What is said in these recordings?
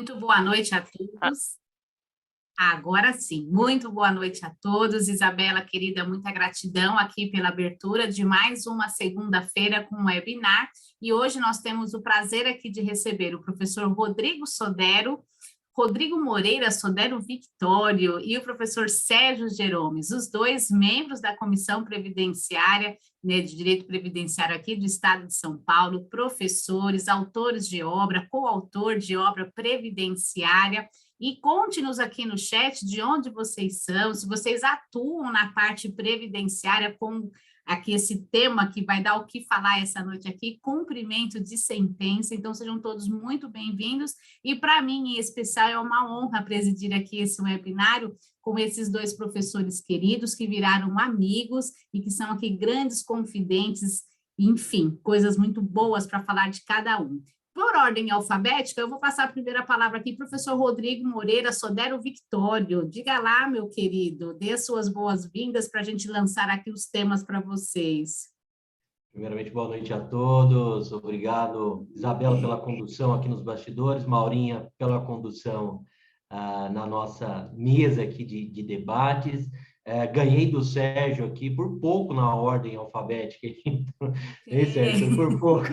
Muito boa noite a todos. Agora sim, muito boa noite a todos. Isabela, querida, muita gratidão aqui pela abertura de mais uma segunda-feira com o webinar. E hoje nós temos o prazer aqui de receber o professor Rodrigo Sodero, Rodrigo Moreira Sodero Victório e o professor Sérgio Jeromes, os dois membros da Comissão Previdenciária, né, de Direito Previdenciário aqui do Estado de São Paulo, professores, autores de obra, coautor de obra previdenciária. E conte-nos aqui no chat de onde vocês são, se vocês atuam na parte previdenciária com aqui esse tema que vai dar o que falar essa noite aqui, cumprimento de sentença. Então, sejam todos muito bem-vindos. E para mim, em especial, é uma honra presidir aqui esse webinário com esses dois professores queridos que viraram amigos e que são aqui grandes confidentes, enfim, coisas muito boas para falar de cada um. Por ordem alfabética, eu vou passar a primeira palavra aqui, professor Rodrigo Moreira Sodero Victório. Diga lá, meu querido, dê suas boas-vindas para a gente lançar aqui os temas para vocês. Primeiramente, boa noite a todos. Obrigado, Isabela, pela condução aqui nos bastidores, Maurinha, pela condução na nossa mesa aqui de debates. Ganhei do Sérgio aqui por pouco na ordem alfabética. Então, Sérgio, foi por pouco.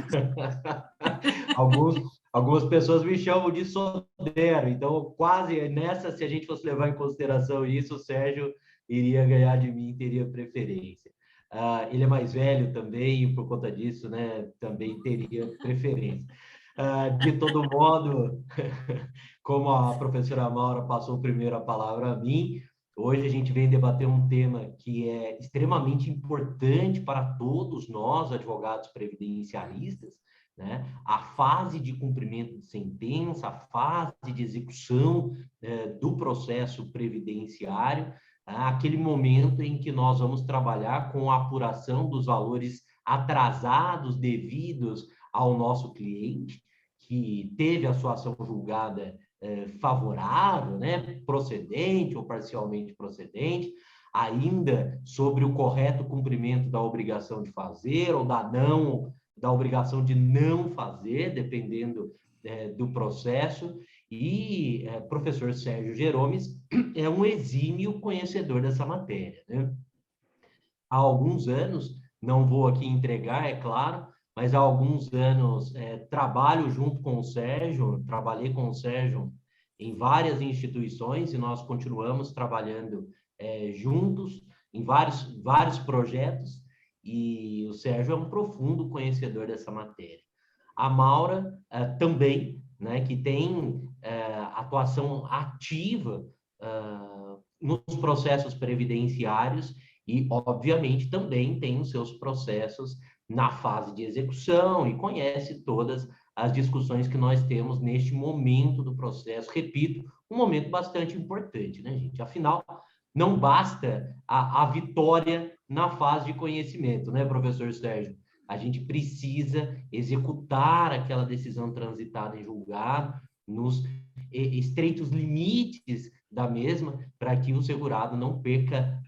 Algumas pessoas me chamam de Sodero, então quase nessa, se a gente fosse levar em consideração isso, o Sérgio iria ganhar de mim, teria preferência. Ele é mais velho também, e por conta disso, né, também teria preferência. De todo modo, como a professora Maura passou primeiro a palavra a mim, hoje a gente vem debater um tema que é extremamente importante para todos nós, advogados previdenciaristas, né? A fase de cumprimento de sentença, a fase de execução do processo previdenciário, aquele momento em que nós vamos trabalhar com a apuração dos valores atrasados devidos ao nosso cliente, que teve a sua ação julgada favorável, né, procedente ou parcialmente procedente, ainda sobre o correto cumprimento da obrigação de fazer ou da obrigação de não fazer, dependendo do processo. E professor Sérgio Jeromes é um exímio conhecedor dessa matéria, né? Há alguns anos, não vou aqui entregar, é claro, mas há alguns anos trabalho junto com o Sérgio, trabalhei com o Sérgio em várias instituições e nós continuamos trabalhando juntos em vários projetos, e o Sérgio é um profundo conhecedor dessa matéria. A Maura também, né, que tem atuação ativa nos processos previdenciários e, obviamente, também tem os seus processos na fase de execução e conhece todas as discussões que nós temos neste momento do processo. Repito, um momento bastante importante, né, gente? Afinal, não basta a vitória na fase de conhecimento, né, professor Sérgio? A gente precisa executar aquela decisão transitada em julgado nos estreitos limites da mesma, para que o segurado não perca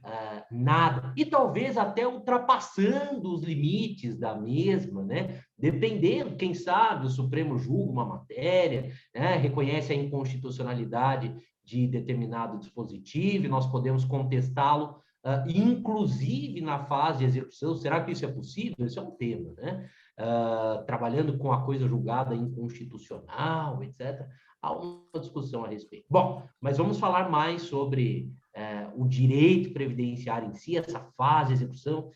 nada, e talvez até ultrapassando os limites da mesma, né? Dependendo, quem sabe, o Supremo julga uma matéria, né? Reconhece a inconstitucionalidade de determinado dispositivo, e nós podemos contestá-lo, inclusive na fase de execução. Será que isso é possível? Esse é um tema, né? Trabalhando com a coisa julgada inconstitucional, etc., há uma discussão a respeito. Bom, mas vamos falar mais sobre o direito previdenciário em si, essa fase de execução,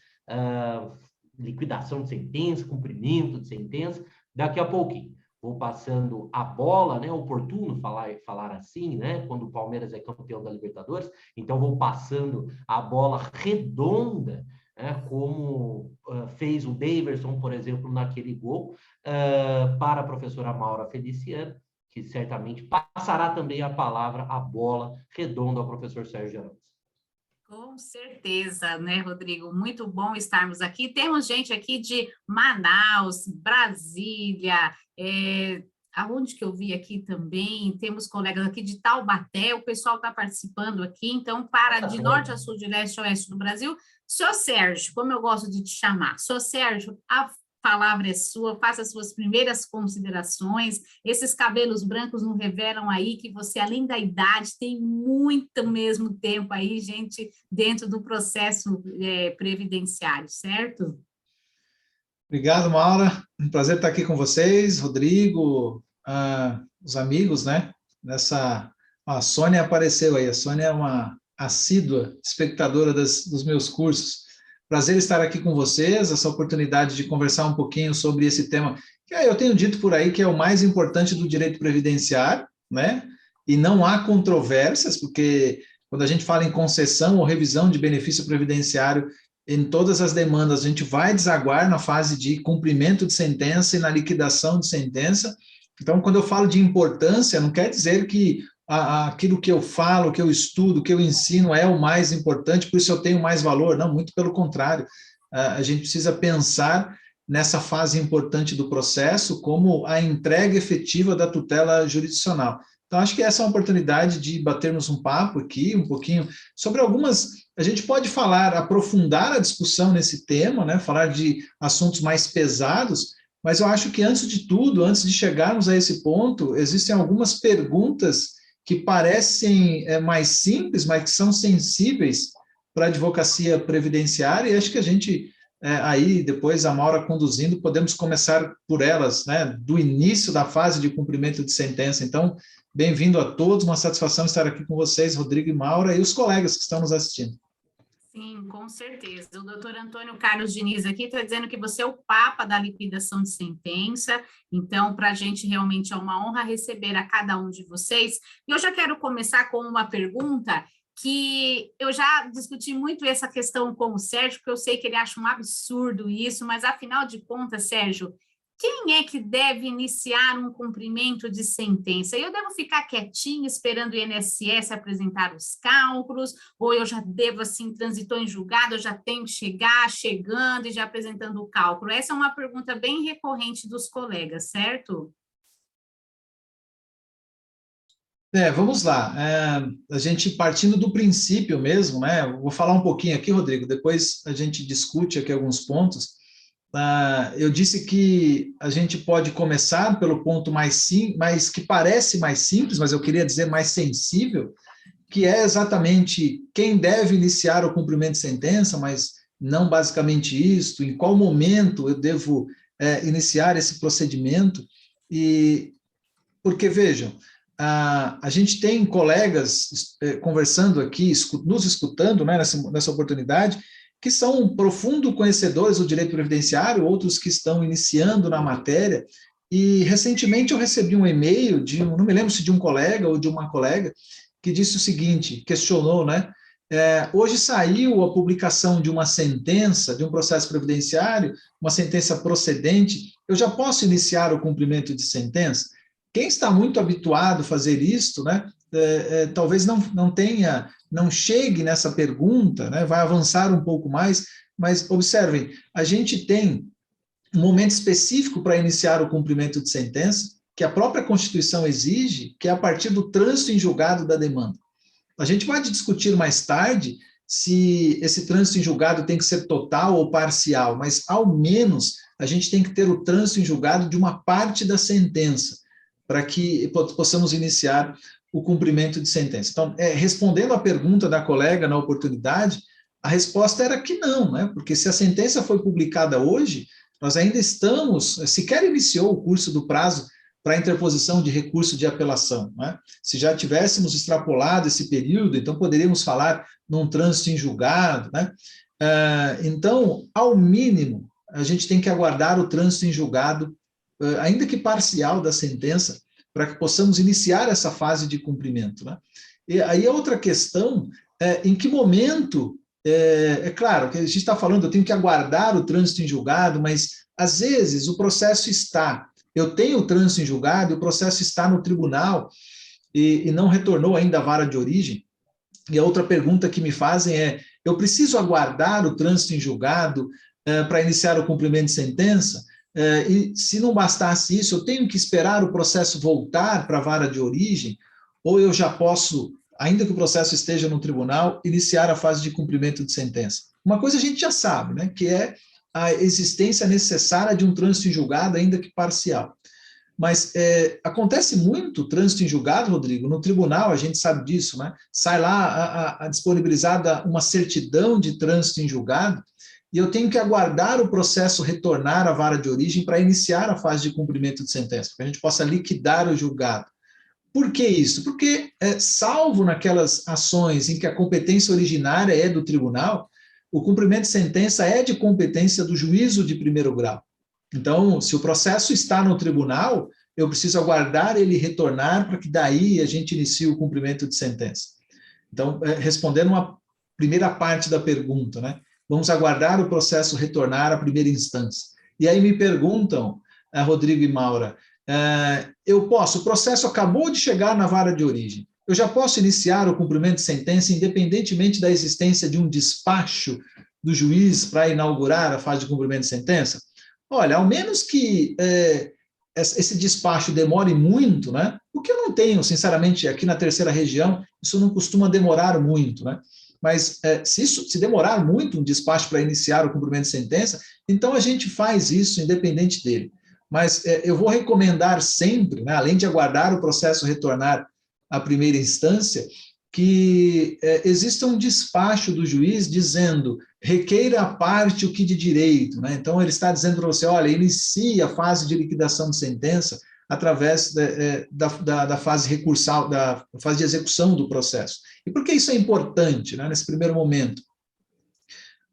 liquidação de sentença, cumprimento de sentença, daqui a pouquinho. Vou passando a bola, né? Oportuno falar assim, né? Quando o Palmeiras é campeão da Libertadores, então vou passando a bola redonda, né? Como fez o Daverson, por exemplo, naquele gol, para a professora Maura Feliciano, que certamente passará também a palavra, a bola redonda ao professor Sérgio Jeromes. Com certeza, né, Rodrigo? Muito bom estarmos aqui. Temos gente aqui de Manaus, Brasília, aonde que eu vi aqui também, temos colegas aqui de Taubaté, o pessoal está participando aqui, então, para de norte a sul, de leste a oeste do Brasil. Senhor Sérgio, como eu gosto de te chamar, senhor Sérgio, palavra é sua, faça as suas primeiras considerações. Esses cabelos brancos não revelam aí que você, além da idade, tem muito mesmo tempo aí, gente, dentro do processo previdenciário, certo? Obrigado, Maura. Um prazer estar aqui com vocês, Rodrigo, os amigos, né? A Sônia apareceu aí. A Sônia é uma assídua espectadora dos meus cursos. Prazer estar aqui com vocês, essa oportunidade de conversar um pouquinho sobre esse tema, que eu tenho dito por aí que é o mais importante do direito previdenciário, né? E não há controvérsias, porque quando a gente fala em concessão ou revisão de benefício previdenciário, em todas as demandas, a gente vai desaguar na fase de cumprimento de sentença e na liquidação de sentença. Então, quando eu falo de importância, não quer dizer que aquilo que eu falo, que eu estudo, que eu ensino é o mais importante, por isso eu tenho mais valor. Não, muito pelo contrário. A gente precisa pensar nessa fase importante do processo como a entrega efetiva da tutela jurisdicional. Então, acho que essa é uma oportunidade de batermos um papo aqui, um pouquinho, sobre algumas... A gente pode falar, aprofundar a discussão nesse tema, né? Falar de assuntos mais pesados, mas eu acho que, antes de tudo, antes de chegarmos a esse ponto, existem algumas perguntas que parecem mais simples, mas que são sensíveis para a advocacia previdenciária, e acho que a gente, aí, depois, a Maura conduzindo, podemos começar por elas, né? Do início da fase de cumprimento de sentença. Então, bem-vindo a todos, uma satisfação estar aqui com vocês, Rodrigo e Maura, e os colegas que estão nos assistindo. Sim, com certeza. O doutor Antônio Carlos Diniz aqui está dizendo que você é o papa da liquidação de sentença, então, para a gente realmente é uma honra receber a cada um de vocês. E eu já quero começar com uma pergunta que eu já discuti muito essa questão com o Sérgio, porque eu sei que ele acha um absurdo isso, mas, afinal de contas, Sérgio, quem é que deve iniciar um cumprimento de sentença? Eu devo ficar quietinho esperando o INSS apresentar os cálculos, ou eu já devo, assim, transitou em julgado, eu já tenho que chegar chegando e já apresentando o cálculo? Essa é uma pergunta bem recorrente dos colegas, certo? Vamos lá. A gente partindo do princípio mesmo, né? Eu vou falar um pouquinho aqui, Rodrigo, depois a gente discute aqui alguns pontos. Eu disse que a gente pode começar pelo ponto mais que parece mais simples, mas eu queria dizer mais sensível, que é exatamente quem deve iniciar o cumprimento de sentença, mas não basicamente isto, em qual momento eu devo iniciar esse procedimento. E porque, vejam, a gente tem colegas conversando aqui, nos escutando, né, nessa oportunidade, que são profundos conhecedores do direito previdenciário, outros que estão iniciando na matéria, e recentemente eu recebi um e-mail não me lembro se de um colega ou de uma colega, que disse o seguinte, questionou, né? Hoje saiu a publicação de uma sentença, de um processo previdenciário, uma sentença procedente, eu já posso iniciar o cumprimento de sentença? Quem está muito habituado a fazer isto, né? Talvez não chegue nessa pergunta, né? Vai avançar um pouco mais, mas observem, a gente tem um momento específico para iniciar o cumprimento de sentença, que a própria Constituição exige, que é a partir do trânsito em julgado da demanda. A gente vai discutir mais tarde se esse trânsito em julgado tem que ser total ou parcial, mas ao menos a gente tem que ter o trânsito em julgado de uma parte da sentença, para que possamos iniciar o cumprimento de sentença. Então, respondendo à pergunta da colega na oportunidade, a resposta era que não, né? Porque se a sentença foi publicada hoje, nós ainda estamos, sequer iniciou o curso do prazo para interposição de recurso de apelação, né? Se já tivéssemos extrapolado esse período, então poderíamos falar num trânsito em julgado, né? Então, ao mínimo, a gente tem que aguardar o trânsito em julgado, ainda que parcial, da sentença, para que possamos iniciar essa fase de cumprimento, né? E aí a outra questão em que momento, claro, que a gente está falando, eu tenho que aguardar o trânsito em julgado, mas às vezes o processo eu tenho o trânsito em julgado, o processo está no tribunal e não retornou ainda à vara de origem. E a outra pergunta que me fazem eu preciso aguardar o trânsito em julgado para iniciar o cumprimento de sentença? E se não bastasse isso, eu tenho que esperar o processo voltar para a vara de origem, ou eu já posso, ainda que o processo esteja no tribunal, iniciar a fase de cumprimento de sentença? Uma coisa a gente já sabe, né, que é a existência necessária de um trânsito em julgado, ainda que parcial. Mas acontece muito trânsito em julgado, Rodrigo, no tribunal, a gente sabe disso, né? Sai lá a disponibilizada uma certidão de trânsito em julgado, e eu tenho que aguardar o processo retornar à vara de origem para iniciar a fase de cumprimento de sentença, para que a gente possa liquidar o julgado. Por que isso? Porque, salvo naquelas ações em que a competência originária é do tribunal, o cumprimento de sentença é de competência do juízo de primeiro grau. Então, se o processo está no tribunal, eu preciso aguardar ele retornar para que daí a gente inicie o cumprimento de sentença. Então, respondendo uma primeira parte da pergunta, né? Vamos aguardar o processo retornar à primeira instância. E aí me perguntam, Rodrigo e Maura, o processo acabou de chegar na vara de origem, eu já posso iniciar o cumprimento de sentença independentemente da existência de um despacho do juiz para inaugurar a fase de cumprimento de sentença? Olha, ao menos que esse despacho demore muito, né? O que eu não tenho, sinceramente, aqui na terceira região, isso não costuma demorar muito, né? Mas se demorar muito um despacho para iniciar o cumprimento de sentença, então a gente faz isso independente dele. Mas eu vou recomendar sempre, né, além de aguardar o processo retornar à primeira instância, que exista um despacho do juiz dizendo requeira a parte o que de direito, né? Então ele está dizendo para você, olha, inicie a fase de liquidação de sentença através da fase recursal, da fase de execução do processo. E por que isso é importante, né, nesse primeiro momento?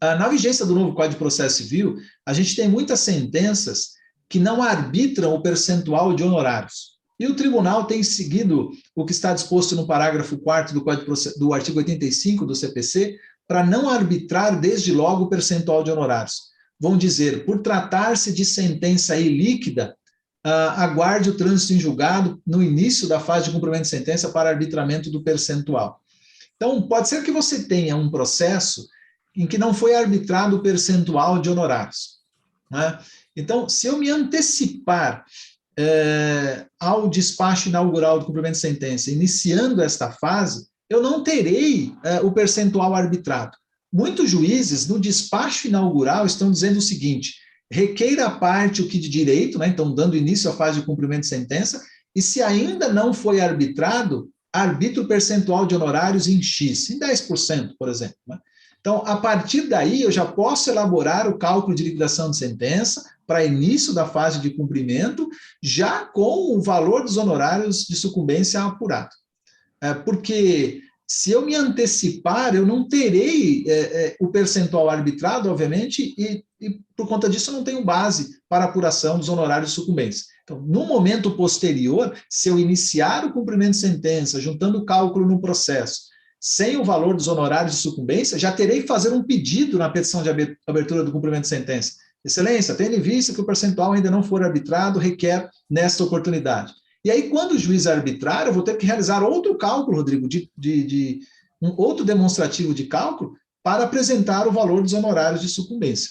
Na vigência do novo Código de Processo Civil, a gente tem muitas sentenças que não arbitram o percentual de honorários. E o tribunal tem seguido o que está disposto no parágrafo 4º do artigo 85 do CPC, para não arbitrar desde logo o percentual de honorários. Vão dizer, por tratar-se de sentença ilíquida, aguarde o trânsito em julgado no início da fase de cumprimento de sentença para arbitramento do percentual. Então, pode ser que você tenha um processo em que não foi arbitrado o percentual de honorários, né? Então, se eu me antecipar ao despacho inaugural do cumprimento de sentença, iniciando esta fase, eu não terei o percentual arbitrado. Muitos juízes, no despacho inaugural, estão dizendo o seguinte, requeira a parte o que de direito, né, então dando início à fase de cumprimento de sentença, e se ainda não foi arbitrado, arbitra o percentual de honorários em X, em 10%, por exemplo, né? Então, a partir daí, eu já posso elaborar o cálculo de liquidação de sentença para início da fase de cumprimento, já com o valor dos honorários de sucumbência apurado. Porque se eu me antecipar, eu não terei o percentual arbitrado, obviamente, e por conta disso eu não tenho base para apuração dos honorários de sucumbência. Então, no momento posterior, se eu iniciar o cumprimento de sentença, juntando o cálculo no processo, sem o valor dos honorários de sucumbência, já terei que fazer um pedido na petição de abertura do cumprimento de sentença. Excelência, tendo em vista que o percentual ainda não for arbitrado, requer nesta oportunidade. E aí, quando o juiz arbitrar, eu vou ter que realizar outro cálculo, Rodrigo, um outro demonstrativo de cálculo para apresentar o valor dos honorários de sucumbência.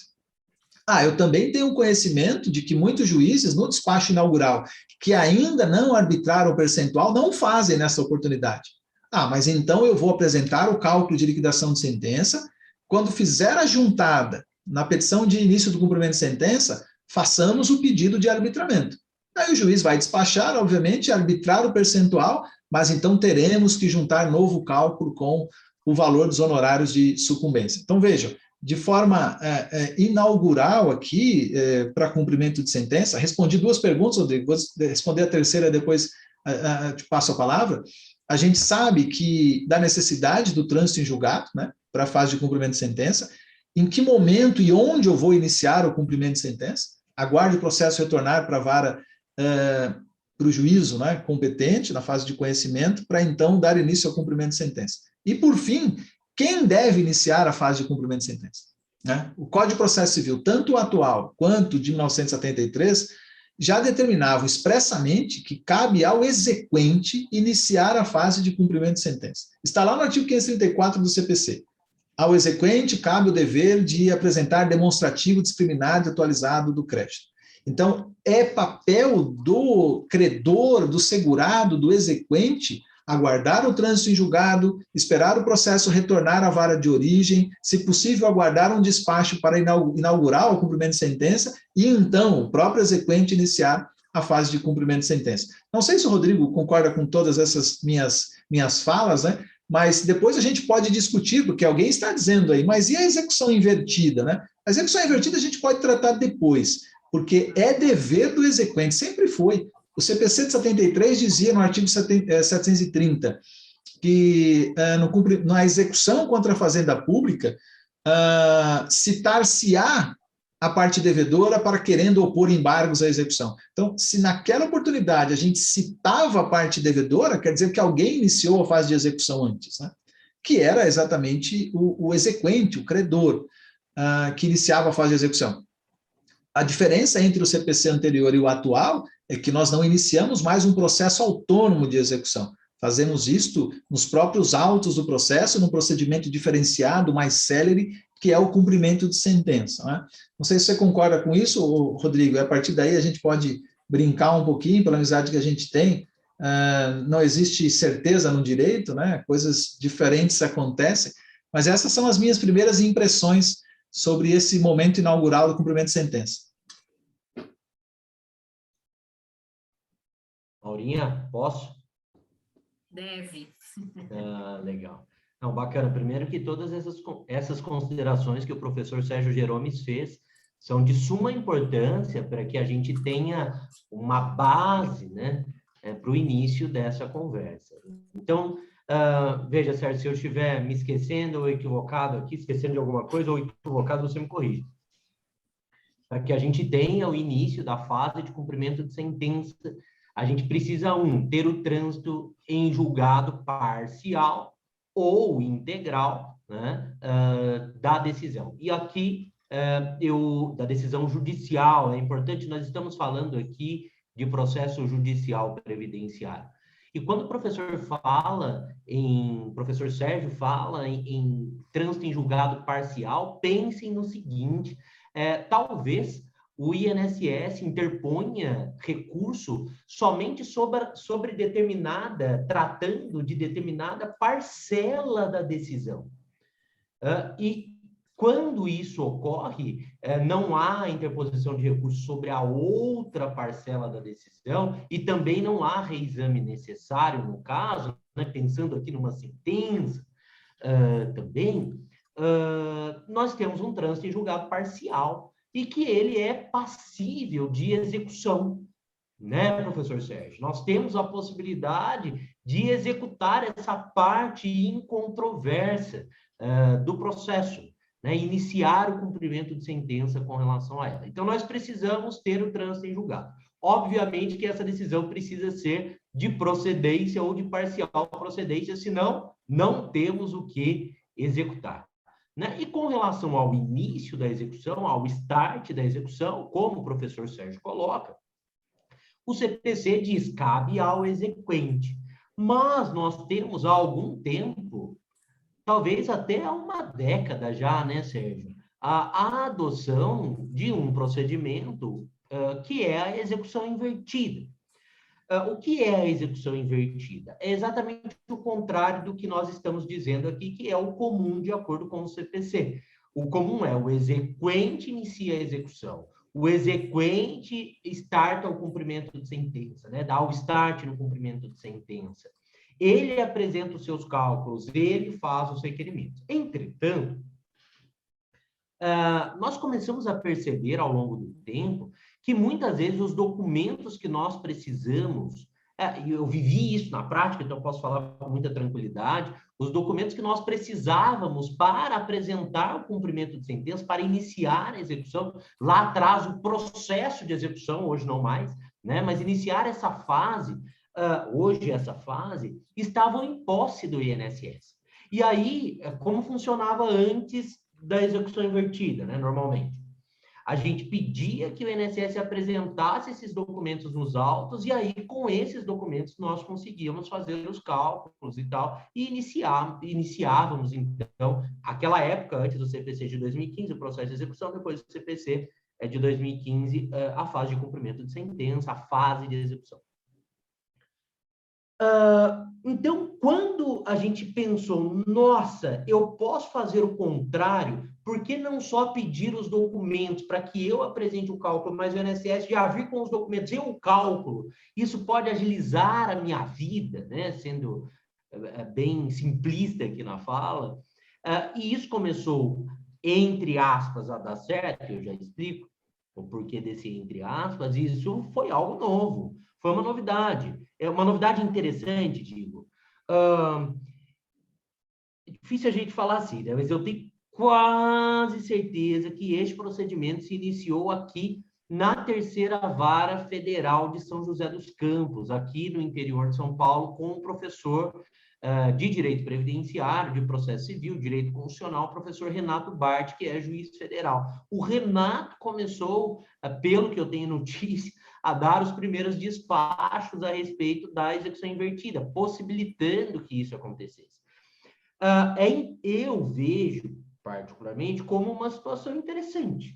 Eu também tenho conhecimento de que muitos juízes, no despacho inaugural, que ainda não arbitraram o percentual, não fazem nessa oportunidade. Mas então eu vou apresentar o cálculo de liquidação de sentença, quando fizer a juntada na petição de início do cumprimento de sentença, façamos o pedido de arbitramento. Aí o juiz vai despachar, obviamente, arbitrar o percentual, mas então teremos que juntar novo cálculo com o valor dos honorários de sucumbência. Então, vejam, de forma inaugural aqui, para cumprimento de sentença, respondi duas perguntas, Rodrigo, vou responder a terceira, depois te passo a palavra. A gente sabe que da necessidade do trânsito em julgado, né, para a fase de cumprimento de sentença, em que momento e onde eu vou iniciar o cumprimento de sentença, aguarde o processo retornar para a vara, para o juízo, né, competente, na fase de conhecimento, para então dar início ao cumprimento de sentença. E, por fim, quem deve iniciar a fase de cumprimento de sentença? Né? O Código de Processo Civil, tanto o atual quanto o de 1973, já determinavam expressamente que cabe ao exequente iniciar a fase de cumprimento de sentença. Está lá no artigo 534 do CPC. Ao exequente cabe o dever de apresentar demonstrativo discriminado e atualizado do crédito. Então, é papel do credor, do segurado, do exequente, aguardar o trânsito em julgado, esperar o processo retornar à vara de origem, se possível, aguardar um despacho para inaugurar o cumprimento de sentença e, então, o próprio exequente iniciar a fase de cumprimento de sentença. Não sei se o Rodrigo concorda com todas essas minhas falas, né? Mas depois a gente pode discutir, porque alguém está dizendo aí, mas e a execução invertida, né? A execução invertida a gente pode tratar depois, porque é dever do exequente, sempre foi. O CPC de 73 dizia no artigo 730 que na execução contra a fazenda pública, citar-se-á a parte devedora para querendo opor embargos à execução. Então, se naquela oportunidade a gente citava a parte devedora, quer dizer que alguém iniciou a fase de execução antes, né? Que era exatamente o exequente, o credor, que iniciava a fase de execução. A diferença entre o CPC anterior e o atual é que nós não iniciamos mais um processo autônomo de execução. Fazemos isto nos próprios autos do processo, num procedimento diferenciado, mais célere, que é o cumprimento de sentença, né? Não sei se você concorda com isso, Rodrigo, e a partir daí a gente pode brincar um pouquinho pela amizade que a gente tem. Não existe certeza no direito, né? Coisas diferentes acontecem, mas essas são as minhas primeiras impressões sobre esse momento inaugural do cumprimento de sentença. Aurinha, posso? Deve. Legal. Não, bacana. Primeiro que todas essas considerações que o professor Sérgio Geromes fez são de suma importância para que a gente tenha uma base, né, para o início dessa conversa. Então, veja, Sérgio, se eu estiver me esquecendo ou equivocado aqui, esquecendo de alguma coisa ou equivocado, você me corrige. Para que a gente tenha o início da fase de cumprimento de sentença, a gente precisa, ter o trânsito em julgado parcial ou integral, né, da decisão. E aqui, da decisão judicial, é importante, nós estamos falando aqui de processo judicial previdenciário. E quando o professor Sérgio fala em trânsito em julgado parcial, pensem no seguinte, talvez o INSS interponha recurso somente tratando de determinada parcela da decisão. E quando isso ocorre, não há interposição de recurso sobre a outra parcela da decisão e também não há reexame necessário no caso, né, pensando aqui numa sentença também, nós temos um trânsito em julgado parcial e que ele é passível de execução, né, professor Sérgio? Nós temos a possibilidade de executar essa parte incontroversa do processo, né, iniciar o cumprimento de sentença com relação a ela. Então, nós precisamos ter o trânsito em julgado. Obviamente que essa decisão precisa ser de procedência ou de parcial procedência, senão não temos o que executar. Né? E com relação ao início da execução, ao start da execução, como o professor Sérgio coloca, o CPC diz, cabe ao exequente. Mas nós temos há algum tempo, talvez até há uma década já, né, Sérgio, a adoção de um procedimento que é a execução invertida. O que é a execução invertida? É exatamente o contrário do que nós estamos dizendo aqui, que é o comum de acordo com o CPC. O comum é o exequente inicia a execução, o exequente starta o cumprimento de sentença, né? Dá o start no cumprimento de sentença. Ele apresenta os seus cálculos, ele faz os requerimentos. Entretanto, nós começamos a perceber ao longo do tempo que muitas vezes os documentos que nós precisamos, eu vivi isso na prática, então eu posso falar com muita tranquilidade, os documentos que nós precisávamos para apresentar o cumprimento de sentença, para iniciar a execução, lá atrás o processo de execução, hoje não mais, né? Mas iniciar essa fase, hoje essa fase, estavam em posse do INSS. E aí, como funcionava antes da execução invertida, né, normalmente? A gente pedia que o INSS apresentasse esses documentos nos autos e aí, com esses documentos, nós conseguíamos fazer os cálculos e tal, e iniciávamos, então, aquela época, antes do CPC de 2015, o processo de execução, depois do CPC de 2015, a fase de cumprimento de sentença, a fase de execução. Então, quando a gente pensou, nossa, eu posso fazer o contrário, por que não só pedir os documentos para que eu apresente o cálculo, mas o INSS já vir com os documentos e o cálculo? Isso pode agilizar a minha vida, né? Sendo bem simplista aqui na fala. E isso começou, entre aspas, a dar certo, eu já explico o porquê desse entre aspas, e isso foi algo novo, foi uma novidade. É uma novidade interessante, digo. É difícil a gente falar assim, né? Mas eu tenho quase certeza que este procedimento se iniciou aqui na Terceira Vara Federal de São José dos Campos, aqui no interior de São Paulo, com o professor de Direito Previdenciário, de Processo Civil, Direito Constitucional, o professor Renato Bart, que é juiz federal. O Renato começou, pelo que eu tenho notícia, a dar os primeiros despachos a respeito da execução invertida, possibilitando que isso acontecesse. Eu vejo, particularmente, como uma situação interessante,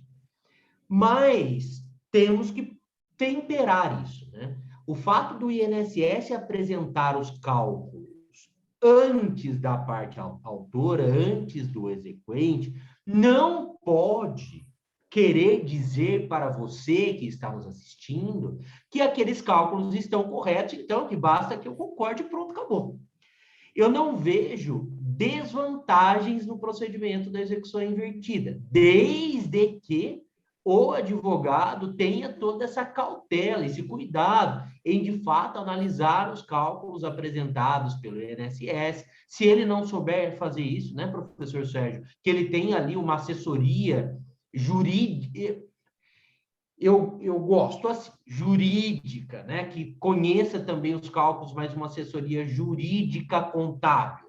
mas temos que temperar isso, né? O fato do INSS apresentar os cálculos antes da parte autora, antes do exequente, não pode querer dizer para você que está nos assistindo que aqueles cálculos estão corretos, então que basta que eu concorde e pronto, acabou. Eu não vejo desvantagens no procedimento da execução invertida, desde que o advogado tenha toda essa cautela, esse cuidado em, de fato, analisar os cálculos apresentados pelo INSS. Se ele não souber fazer isso, né, professor Sérgio, que ele tenha ali uma assessoria jurídica, eu gosto assim, jurídica, né, que conheça também os cálculos, mas uma assessoria jurídica contábil,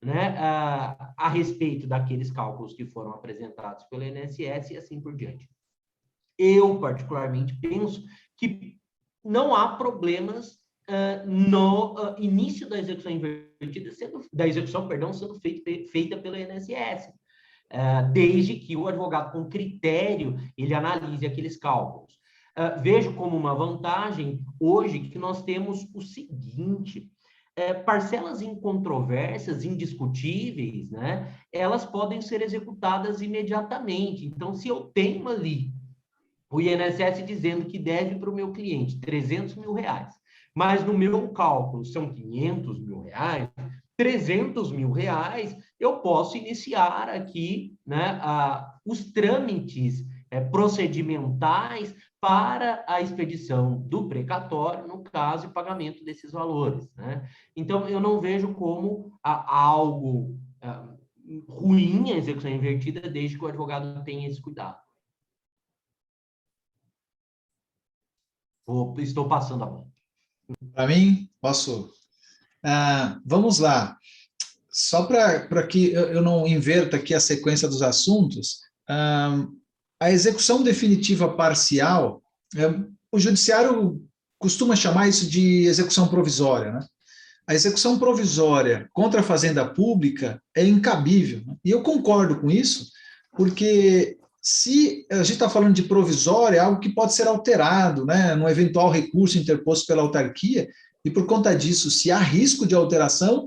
né, a respeito daqueles cálculos que foram apresentados pelo INSS e assim por diante. Eu, particularmente, penso que não há problemas no início da execução invertida, sendo feita pelo INSS, desde que o advogado, com critério, ele analise aqueles cálculos. Vejo como uma vantagem, hoje, que nós temos o seguinte: parcelas incontroversas, indiscutíveis, né, elas podem ser executadas imediatamente. Então, se eu tenho ali o INSS dizendo que deve para o meu cliente R$300 mil, mas no meu cálculo são R$500 mil, R$300 mil, eu posso iniciar aqui, né, os trâmites procedimentais para a expedição do precatório, no caso, e pagamento desses valores, né? Então, eu não vejo como algo ruim a execução invertida, desde que o advogado tenha esse cuidado. Estou passando a mão. Para mim, posso? Vamos lá. Só para que eu não inverta aqui a sequência dos assuntos, a execução definitiva parcial, o judiciário costuma chamar isso de execução provisória, né? A execução provisória contra a fazenda pública é incabível, né? E eu concordo com isso, porque se a gente está falando de provisória, é algo que pode ser alterado, né, num eventual recurso interposto pela autarquia, e por conta disso, se há risco de alteração,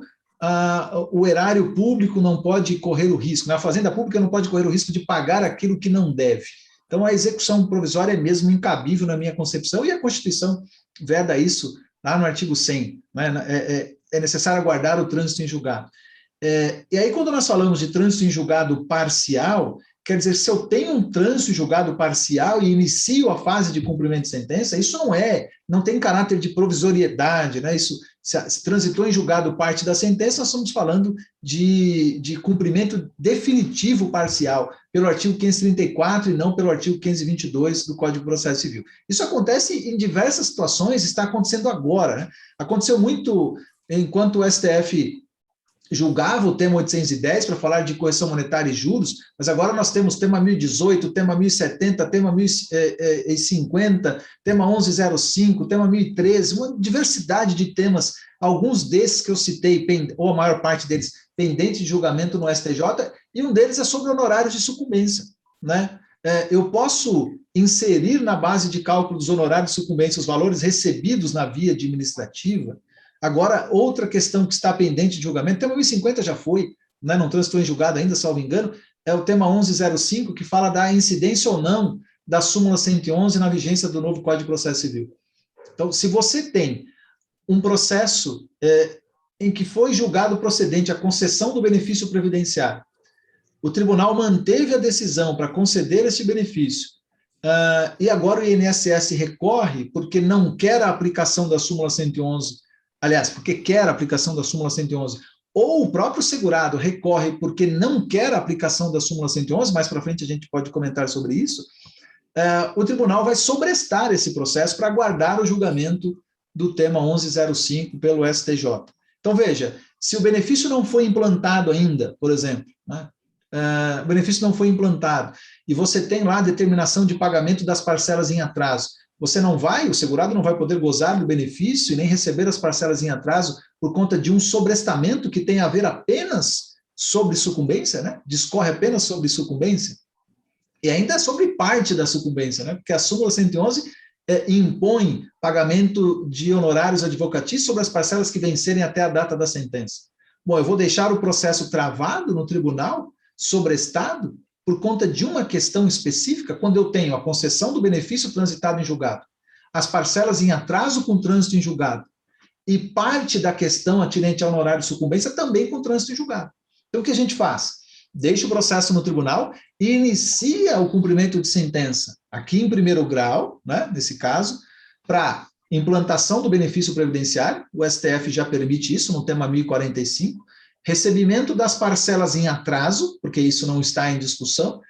o erário público não pode correr o risco, né? A fazenda pública não pode correr o risco de pagar aquilo que não deve. Então, a execução provisória é mesmo incabível na minha concepção, e a Constituição veda isso lá no artigo 100, né? É necessário aguardar o trânsito em julgado. E aí, quando nós falamos de trânsito em julgado parcial, quer dizer, se eu tenho um trânsito em julgado parcial e inicio a fase de cumprimento de sentença, isso não tem caráter de provisoriedade, né? Isso, se transitou em julgado parte da sentença, nós estamos falando de cumprimento definitivo parcial, pelo artigo 534 e não pelo artigo 522 do Código de Processo Civil. Isso acontece em diversas situações, está acontecendo agora, né? Aconteceu muito enquanto o STF julgava o tema 810 para falar de correção monetária e juros, mas agora nós temos tema 1018, tema 1070, tema 1050, tema 1105, tema 1013, uma diversidade de temas, alguns desses que eu citei, ou a maior parte deles, pendentes de julgamento no STJ, e um deles é sobre honorários de sucumbência, né? Eu posso inserir na base de cálculo dos honorários de sucumbência os valores recebidos na via administrativa, Agora, outra questão que está pendente de julgamento, o tema 1050 já foi, né, não transitou em julgado ainda, salvo engano, é o tema 1105, que fala da incidência ou não da súmula 111 na vigência do novo Código de Processo Civil. Então, se você tem um processo em que foi julgado procedente a concessão do benefício previdenciário, o tribunal manteve a decisão para conceder esse benefício, e agora o INSS recorre porque não quer a aplicação da súmula 111, aliás, porque quer a aplicação da súmula 111, ou o próprio segurado recorre porque não quer a aplicação da súmula 111, mais para frente a gente pode comentar sobre isso, o tribunal vai sobrestar esse processo para aguardar o julgamento do tema 1105 pelo STJ. Então, veja, se o benefício não foi implantado ainda, por exemplo, né, o benefício não foi implantado, e você tem lá a determinação de pagamento das parcelas em atraso, o segurado não vai poder gozar do benefício e nem receber as parcelas em atraso por conta de um sobrestamento que tem a ver apenas sobre sucumbência, né? Discorre apenas sobre sucumbência, e ainda sobre parte da sucumbência, né? Porque a súmula 111 impõe pagamento de honorários advocatícios sobre as parcelas que vencerem até a data da sentença. Bom, eu vou deixar o processo travado no tribunal, sobrestado, por conta de uma questão específica, quando eu tenho a concessão do benefício transitado em julgado, as parcelas em atraso com trânsito em julgado, e parte da questão atinente ao honorário de sucumbência também com trânsito em julgado. Então, o que a gente faz? Deixa o processo no tribunal e inicia o cumprimento de sentença, aqui em primeiro grau, né, nesse caso, para implantação do benefício previdenciário, o STF já permite isso no tema 1045, recebimento das parcelas em atraso, porque isso não está em discussão,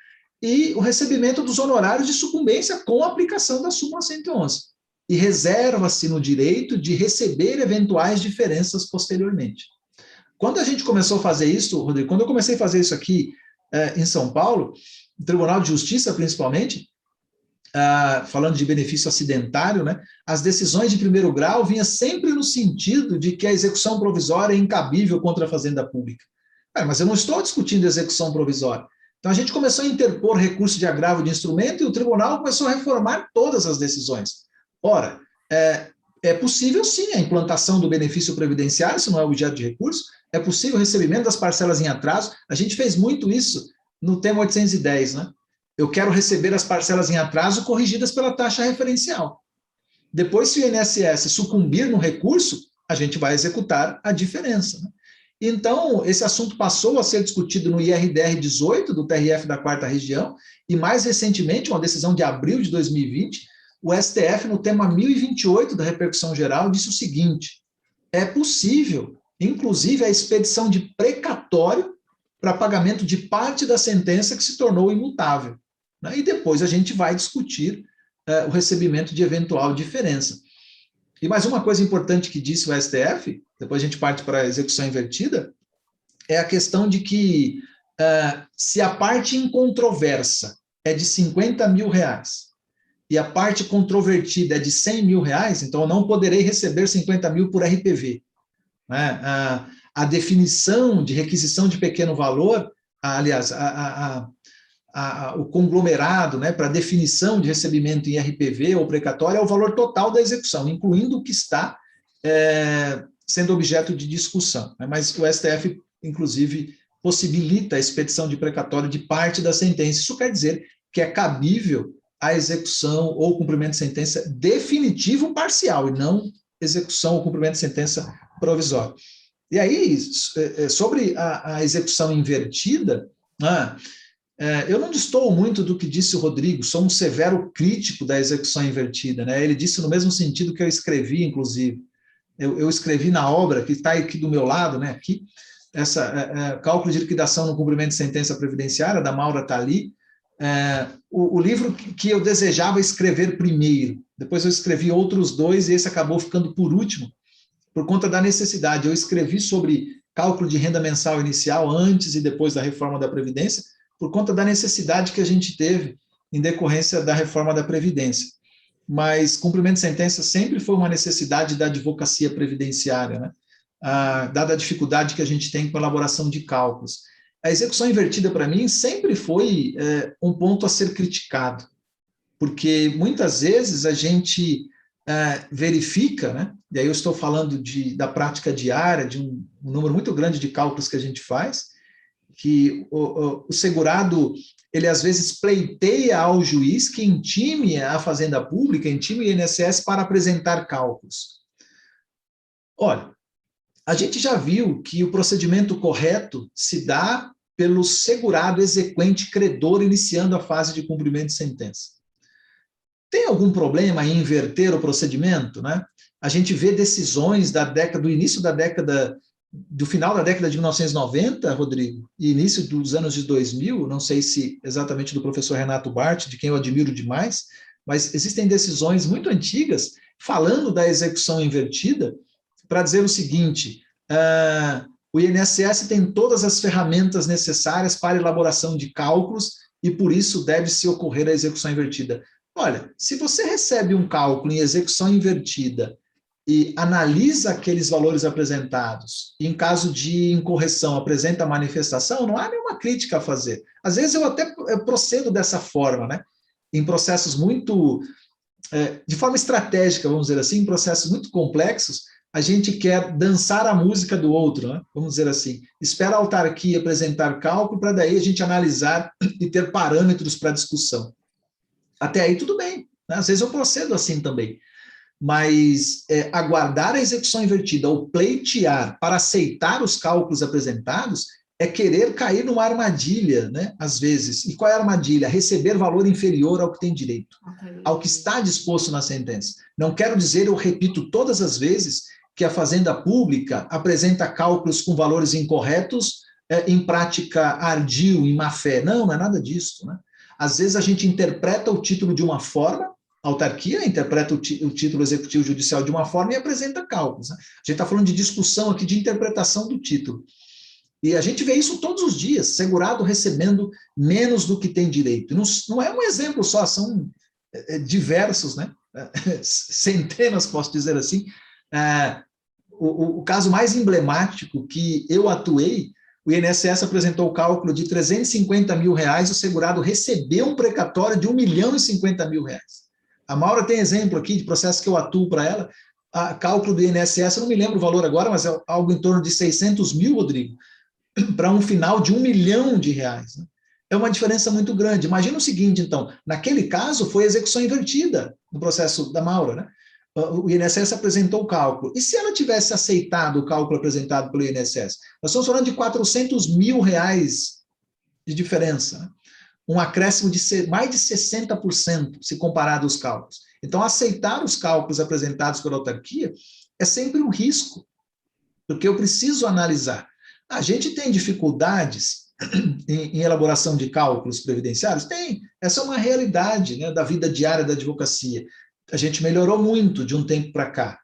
e o recebimento dos honorários de sucumbência com a aplicação da súmula 111. E reserva-se no direito de receber eventuais diferenças posteriormente. Quando a gente começou a fazer isso, Rodrigo, quando eu comecei a fazer isso aqui em São Paulo, no Tribunal de Justiça principalmente, falando de benefício acidentário, né, as decisões de primeiro grau vinham sempre no sentido de que a execução provisória é incabível contra a fazenda pública. Mas eu não estou discutindo execução provisória. Então a gente começou a interpor recurso de agravo de instrumento e o tribunal começou a reformar todas as decisões. Ora, é possível sim a implantação do benefício previdenciário, se não é objeto de recurso, é possível o recebimento das parcelas em atraso, a gente fez muito isso no tema 810, né? Eu quero receber as parcelas em atraso corrigidas pela taxa referencial. Depois, se o INSS sucumbir no recurso, a gente vai executar a diferença, né? Então, esse assunto passou a ser discutido no IRDR 18 do TRF da 4ª Região, e mais recentemente, uma decisão de abril de 2020, o STF, no tema 1028 da repercussão geral, disse o seguinte: é possível, inclusive, a expedição de precatório para pagamento de parte da sentença que se tornou imutável, né? E depois a gente vai discutir o recebimento de eventual diferença. E mais uma coisa importante que disse o STF, depois a gente parte para a execução invertida, é a questão de que se a parte incontroversa é de R$50 mil e a parte controvertida é de R$100 mil, então eu não poderei receber 50 mil por RPV. Né? A definição de requisição de pequeno valor, aliás, o conglomerado, né, para definição de recebimento em RPV ou precatório é o valor total da execução, incluindo o que está sendo objeto de discussão. Né? Mas o STF, inclusive, possibilita a expedição de precatório de parte da sentença. Isso quer dizer que é cabível a execução ou cumprimento de sentença definitivo parcial, e não execução ou cumprimento de sentença provisória. E aí, sobre a execução invertida, eu não destoo muito do que disse o Rodrigo, sou um severo crítico da execução invertida, né? Ele disse no mesmo sentido que eu escrevi, inclusive. Eu escrevi na obra, que está aqui do meu lado, né? Aqui, Cálculo de liquidação no cumprimento de sentença previdenciária, da Maura Tali, o livro que eu desejava escrever primeiro. Depois eu escrevi outros dois e esse acabou ficando por último, por conta da necessidade. Eu escrevi sobre cálculo de renda mensal inicial antes e depois da reforma da Previdência, por conta da necessidade que a gente teve em decorrência da reforma da Previdência. Mas cumprimento de sentença sempre foi uma necessidade da advocacia previdenciária, né? Dada a dificuldade que a gente tem com a elaboração de cálculos. A execução invertida, para mim, sempre foi um ponto a ser criticado, porque muitas vezes a gente verifica, né, e aí eu estou falando da prática diária, de um número muito grande de cálculos que a gente faz, que o segurado, ele às vezes pleiteia ao juiz que intime a Fazenda Pública, intime o INSS para apresentar cálculos. Olha, a gente já viu que o procedimento correto se dá pelo segurado exequente credor iniciando a fase de cumprimento de sentença. Tem algum problema em inverter o procedimento, né? A gente vê decisões do início da década, do final da década de 1990, Rodrigo, e início dos anos de 2000, não sei se exatamente do professor Renato Bart, de quem eu admiro demais, mas existem decisões muito antigas falando da execução invertida, para dizer o seguinte, o INSS tem todas as ferramentas necessárias para elaboração de cálculos e por isso deve-se ocorrer a execução invertida. Olha, se você recebe um cálculo em execução invertida e analisa aqueles valores apresentados, e em caso de incorreção apresenta a manifestação, não há nenhuma crítica a fazer. Às vezes eu até procedo dessa forma, né? Em processos muito, de forma estratégica, vamos dizer assim, em processos muito complexos, a gente quer dançar a música do outro, né? Vamos dizer assim. Espera a autarquia apresentar cálculo para daí a gente analisar e ter parâmetros para discussão. Até aí tudo bem, né? Às vezes eu procedo assim também. Mas aguardar a execução invertida ou pleitear para aceitar os cálculos apresentados é querer cair numa armadilha, né? Às vezes. E qual é a armadilha? Receber valor inferior ao que tem direito, ao que está disposto na sentença. Não quero dizer, eu repito todas as vezes, que a Fazenda Pública apresenta cálculos com valores incorretos em prática ardil, em má fé. Não, não é nada disso, né? Às vezes a gente interpreta o título de uma forma, a autarquia interpreta o título executivo judicial de uma forma e apresenta cálculos, né? A gente está falando de discussão aqui de interpretação do título. E a gente vê isso todos os dias, segurado recebendo menos do que tem direito. Não é um exemplo só, são diversos, né? Centenas, posso dizer assim. O caso mais emblemático que eu atuei, o INSS apresentou o cálculo de R$350 mil, o segurado recebeu um precatório de R$1.050.000. A Maura tem exemplo aqui de processo que eu atuo para ela, cálculo do INSS, eu não me lembro o valor agora, mas é algo em torno de 600 mil, Rodrigo, para um final de R$1 milhão. Né? É uma diferença muito grande. Imagina o seguinte, então, naquele caso foi execução invertida no processo da Maura, né? O INSS apresentou o cálculo. E se ela tivesse aceitado o cálculo apresentado pelo INSS? Nós estamos falando de R$400 mil de diferença, né? Um acréscimo de mais de 60% se comparado aos cálculos. Então, aceitar os cálculos apresentados pela autarquia é sempre um risco, porque eu preciso analisar. A gente tem dificuldades em elaboração de cálculos previdenciários? Tem. Essa é uma realidade, né, da vida diária da advocacia. A gente melhorou muito de um tempo para cá.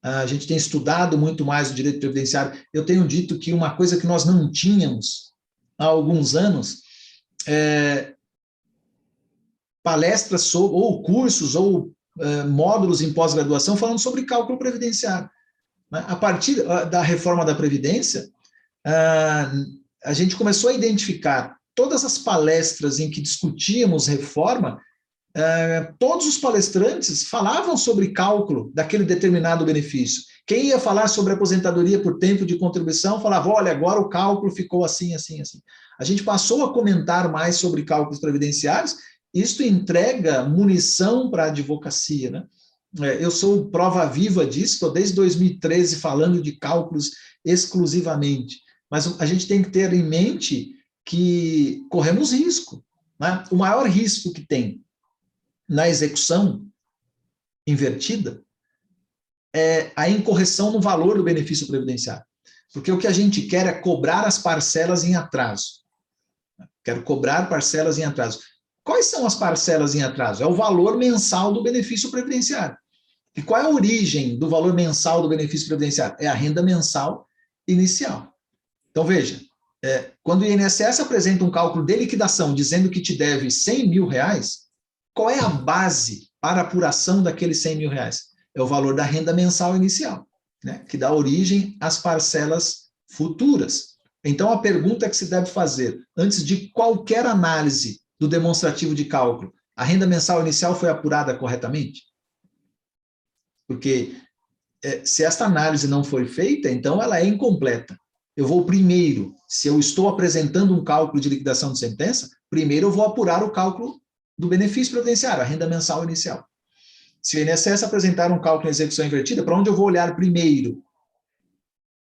A gente tem estudado muito mais o direito previdenciário. Eu tenho dito que uma coisa que nós não tínhamos há alguns anos palestras ou cursos ou módulos em pós-graduação falando sobre cálculo previdenciário. A partir da reforma da Previdência, a gente começou a identificar todas as palestras em que discutíamos reforma, todos os palestrantes falavam sobre cálculo daquele determinado benefício. Quem ia falar sobre aposentadoria por tempo de contribuição falava, olha, agora o cálculo ficou assim, assim, assim. A gente passou a comentar mais sobre cálculos previdenciários, isto entrega munição para a advocacia, né? Eu sou prova viva disso, estou desde 2013 falando de cálculos exclusivamente, mas a gente tem que ter em mente que corremos risco, né? O maior risco que tem na execução invertida é a incorreção no valor do benefício previdenciário, porque o que a gente quer é cobrar as parcelas em atraso. Quero cobrar parcelas em atraso. Quais são as parcelas em atraso? É o valor mensal do benefício previdenciário. E qual é a origem do valor mensal do benefício previdenciário? É a renda mensal inicial. Então, veja, quando o INSS apresenta um cálculo de liquidação dizendo que te deve R$100 mil, qual é a base para a apuração daqueles R$100 mil? É o valor da renda mensal inicial, né, que dá origem às parcelas futuras. Então, a pergunta que se deve fazer, antes de qualquer análise do demonstrativo de cálculo, a renda mensal inicial foi apurada corretamente? Porque se esta análise não foi feita, então ela é incompleta. Eu vou primeiro, se eu estou apresentando um cálculo de liquidação de sentença, primeiro eu vou apurar o cálculo do benefício previdenciário, a renda mensal inicial. Se o INSS apresentar um cálculo em execução invertida, para onde eu vou olhar primeiro?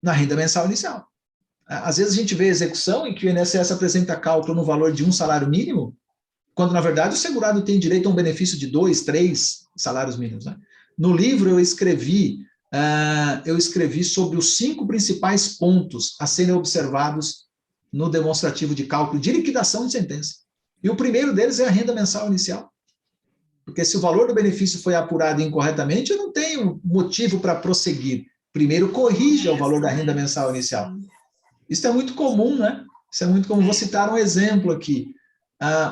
Na renda mensal inicial. Às vezes a gente vê execução em que o INSS apresenta cálculo no valor de um salário mínimo, quando, na verdade, o segurado tem direito a um benefício de 2, 3 salários mínimos. Né? No livro, eu escrevi sobre os 5 principais pontos a serem observados no demonstrativo de cálculo de liquidação de sentença. E o primeiro deles é a renda mensal inicial. Porque se o valor do benefício foi apurado incorretamente, eu não tenho motivo para prosseguir. Primeiro, corrija o valor da renda mensal inicial. Isso é muito comum, né? Isso é muito comum. Vou citar um exemplo aqui.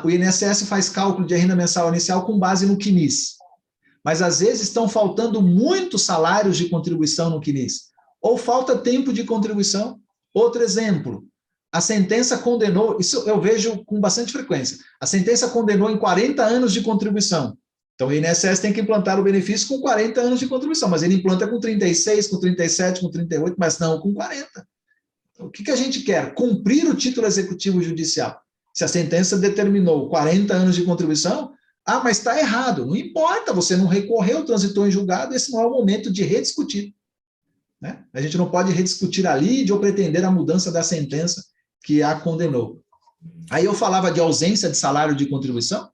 O INSS faz cálculo de renda mensal inicial com base no CNIS. Mas, às vezes, estão faltando muitos salários de contribuição no CNIS. Ou falta tempo de contribuição. Outro exemplo, a sentença condenou, isso eu vejo com bastante frequência, a sentença condenou em 40 anos de contribuição. Então, o INSS tem que implantar o benefício com 40 anos de contribuição, mas ele implanta com 36, com 37, com 38, mas não com 40. Então, o que a gente quer? Cumprir o título executivo judicial. Se a sentença determinou 40 anos de contribuição, mas está errado. Não importa, você não recorreu, transitou em julgado, esse não é o momento de rediscutir. Né? A gente não pode rediscutir a lide ou pretender a mudança da sentença que a condenou. Aí eu falava de ausência de salário de contribuição.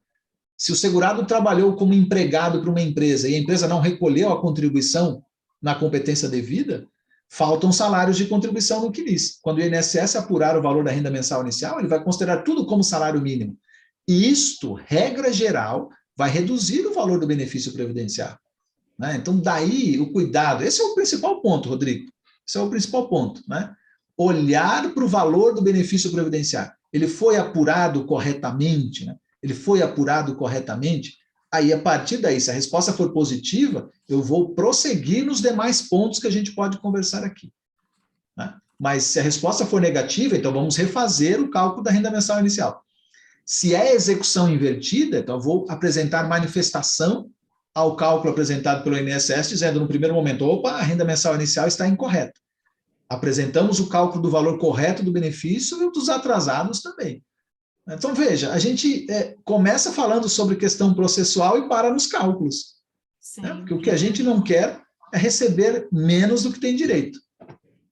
Se o segurado trabalhou como empregado para uma empresa e a empresa não recolheu a contribuição na competência devida, faltam salários de contribuição no CNIS. Quando o INSS apurar o valor da renda mensal inicial, ele vai considerar tudo como salário mínimo. E isto, regra geral, vai reduzir o valor do benefício previdenciário. Né? Então, daí o cuidado. Esse é o principal ponto, Rodrigo. Esse é o principal ponto. Né? Olhar para o valor do benefício previdenciário. Ele foi apurado corretamente, né? Ele foi apurado corretamente, aí a partir daí, se a resposta for positiva, eu vou prosseguir nos demais pontos que a gente pode conversar aqui. Né? Mas se a resposta for negativa, então vamos refazer o cálculo da renda mensal inicial. Se é execução invertida, então eu vou apresentar manifestação ao cálculo apresentado pelo INSS, dizendo no primeiro momento, opa, a renda mensal inicial está incorreta. Apresentamos o cálculo do valor correto do benefício e dos atrasados também. Então, veja, a gente começa falando sobre questão processual e para nos cálculos. Né? Porque o que a gente não quer é receber menos do que tem direito.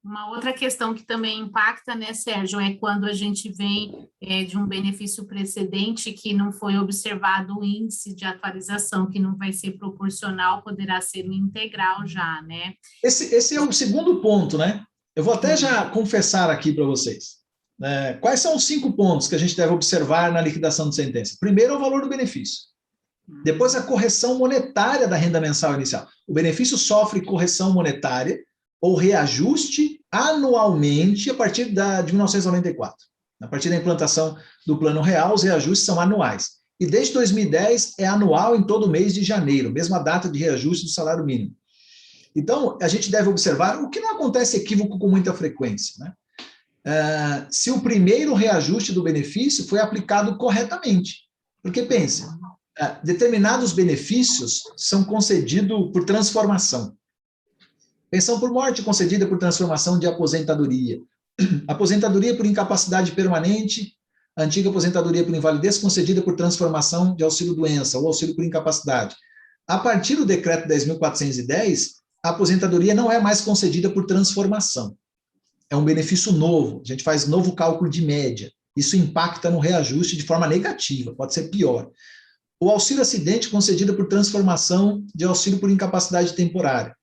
Uma outra questão que também impacta, né, Sérgio, é quando a gente vem de um benefício precedente que não foi observado o índice de atualização, que não vai ser proporcional, poderá ser integral já, né? Esse é o segundo ponto, né? Eu vou até já confessar aqui para vocês. Quais são os 5 pontos que a gente deve observar na liquidação de sentença? Primeiro, o valor do benefício. Depois, a correção monetária da renda mensal inicial. O benefício sofre correção monetária ou reajuste anualmente a partir de 1994. A partir da implantação do Plano Real, os reajustes são anuais. E desde 2010 é anual em todo mês de janeiro, mesma data de reajuste do salário mínimo. Então, a gente deve observar o que não acontece equívoco com muita frequência, né? Se o primeiro reajuste do benefício foi aplicado corretamente. Porque, pense, determinados benefícios são concedidos por transformação. Pensão por morte concedida por transformação de aposentadoria. Aposentadoria por incapacidade permanente, antiga aposentadoria por invalidez concedida por transformação de auxílio-doença ou auxílio por incapacidade. A partir do decreto 10.410, a aposentadoria não é mais concedida por transformação. É um benefício novo, a gente faz novo cálculo de média. Isso impacta no reajuste de forma negativa, pode ser pior. O auxílio acidente concedido por transformação de auxílio por incapacidade temporária.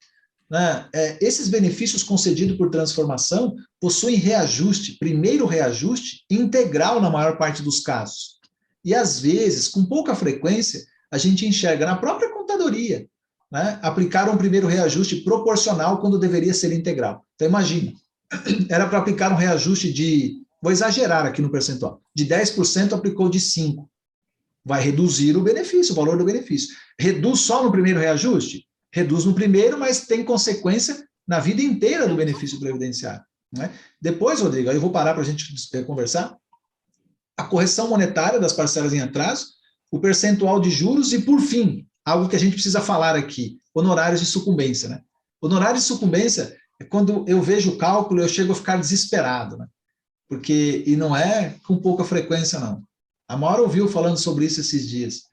Né? Esses benefícios concedidos por transformação possuem reajuste, primeiro reajuste, integral na maior parte dos casos. E, às vezes, com pouca frequência, a gente enxerga na própria contadoria, né, aplicar um primeiro reajuste proporcional quando deveria ser integral. Então, imagina, era para aplicar um reajuste de, vou exagerar aqui no percentual, de 10% aplicou de 5%. Vai reduzir o benefício, o valor do benefício. Reduz só no primeiro reajuste? Reduz no primeiro, mas tem consequência na vida inteira do benefício previdenciário. Né? Depois, Rodrigo, aí eu vou parar para a gente conversar, a correção monetária das parcelas em atraso, o percentual de juros e, por fim, algo que a gente precisa falar aqui, honorários de sucumbência. Né? Honorário de sucumbência é quando eu vejo o cálculo, eu chego a ficar desesperado, né? E não é com pouca frequência, não. A Maura ouviu falando sobre isso esses dias.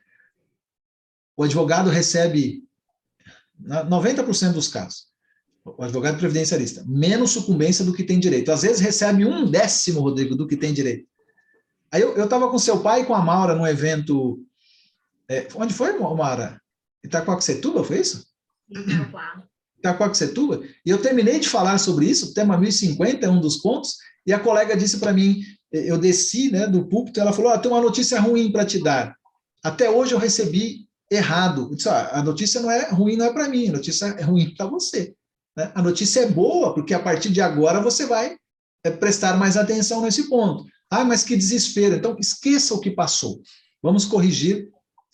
O advogado recebe, 90% dos casos, o advogado previdenciarista, menos sucumbência do que tem direito. Às vezes recebe 1/10, Rodrigo, do que tem direito. Aí eu estava com seu pai e com a Maura num evento... onde foi, Maura? Itaquaquecetuba, foi isso? Itaquaquecetuba. E eu terminei de falar sobre isso, o tema 1050 é um dos pontos, e a colega disse para mim, eu desci, né, do púlpito, ela falou, tem uma notícia ruim para te dar. Até hoje eu recebi errado. Eu disse, a notícia não é ruim, não é para mim, a notícia é ruim para você. Né? A notícia é boa, porque a partir de agora você vai prestar mais atenção nesse ponto. Mas que desespero. Então, esqueça o que passou. Vamos corrigir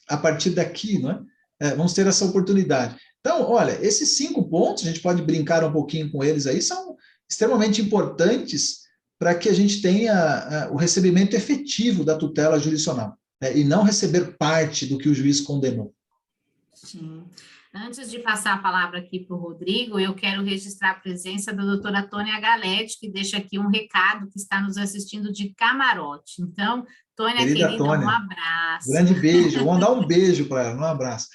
a partir daqui, não é? Vamos ter essa oportunidade. Então, olha, esses 5 pontos, a gente pode brincar um pouquinho com eles aí, são extremamente importantes para que a gente tenha o recebimento efetivo da tutela jurisdicional, né? E não receber parte do que o juiz condenou. Sim. Antes de passar a palavra aqui para o Rodrigo, eu quero registrar a presença da doutora Tônia Galete, que deixa aqui um recado, que está nos assistindo de camarote. Então, Tônia, querida, Tônia, um abraço. Grande beijo, vou mandar um beijo para ela, um abraço.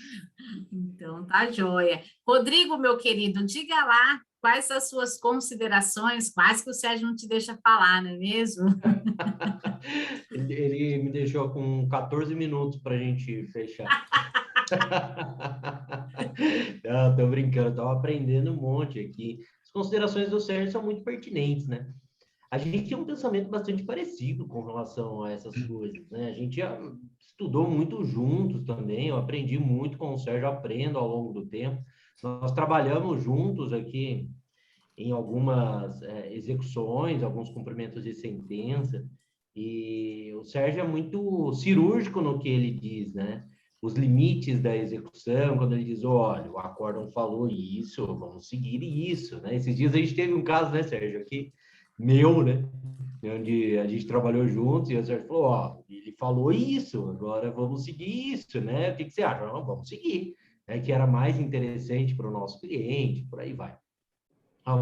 Então, tá joia. Rodrigo, meu querido, diga lá quais são as suas considerações, quase que o Sérgio não te deixa falar, não é mesmo? Ele me deixou com 14 minutos para a gente fechar. Não, tô brincando, eu tava aprendendo um monte aqui. As considerações do Sérgio são muito pertinentes, né? A gente tem um pensamento bastante parecido com relação a essas coisas, né? A gente já estudou muito juntos também, eu aprendi muito com o Sérgio, aprendo ao longo do tempo. Nós trabalhamos juntos aqui em algumas execuções, alguns cumprimentos de sentença, e o Sérgio é muito cirúrgico no que ele diz, né? Os limites da execução, quando ele diz, olha, o acórdão falou isso, vamos seguir isso, né? Esses dias a gente teve um caso, né, Sérgio, aqui, meu, né? Onde a gente trabalhou juntos e o Sérgio falou, ó, ele falou isso, agora vamos seguir isso, né? O que você acha? Não, vamos seguir, né? Que era mais interessante para o nosso cliente, por aí vai.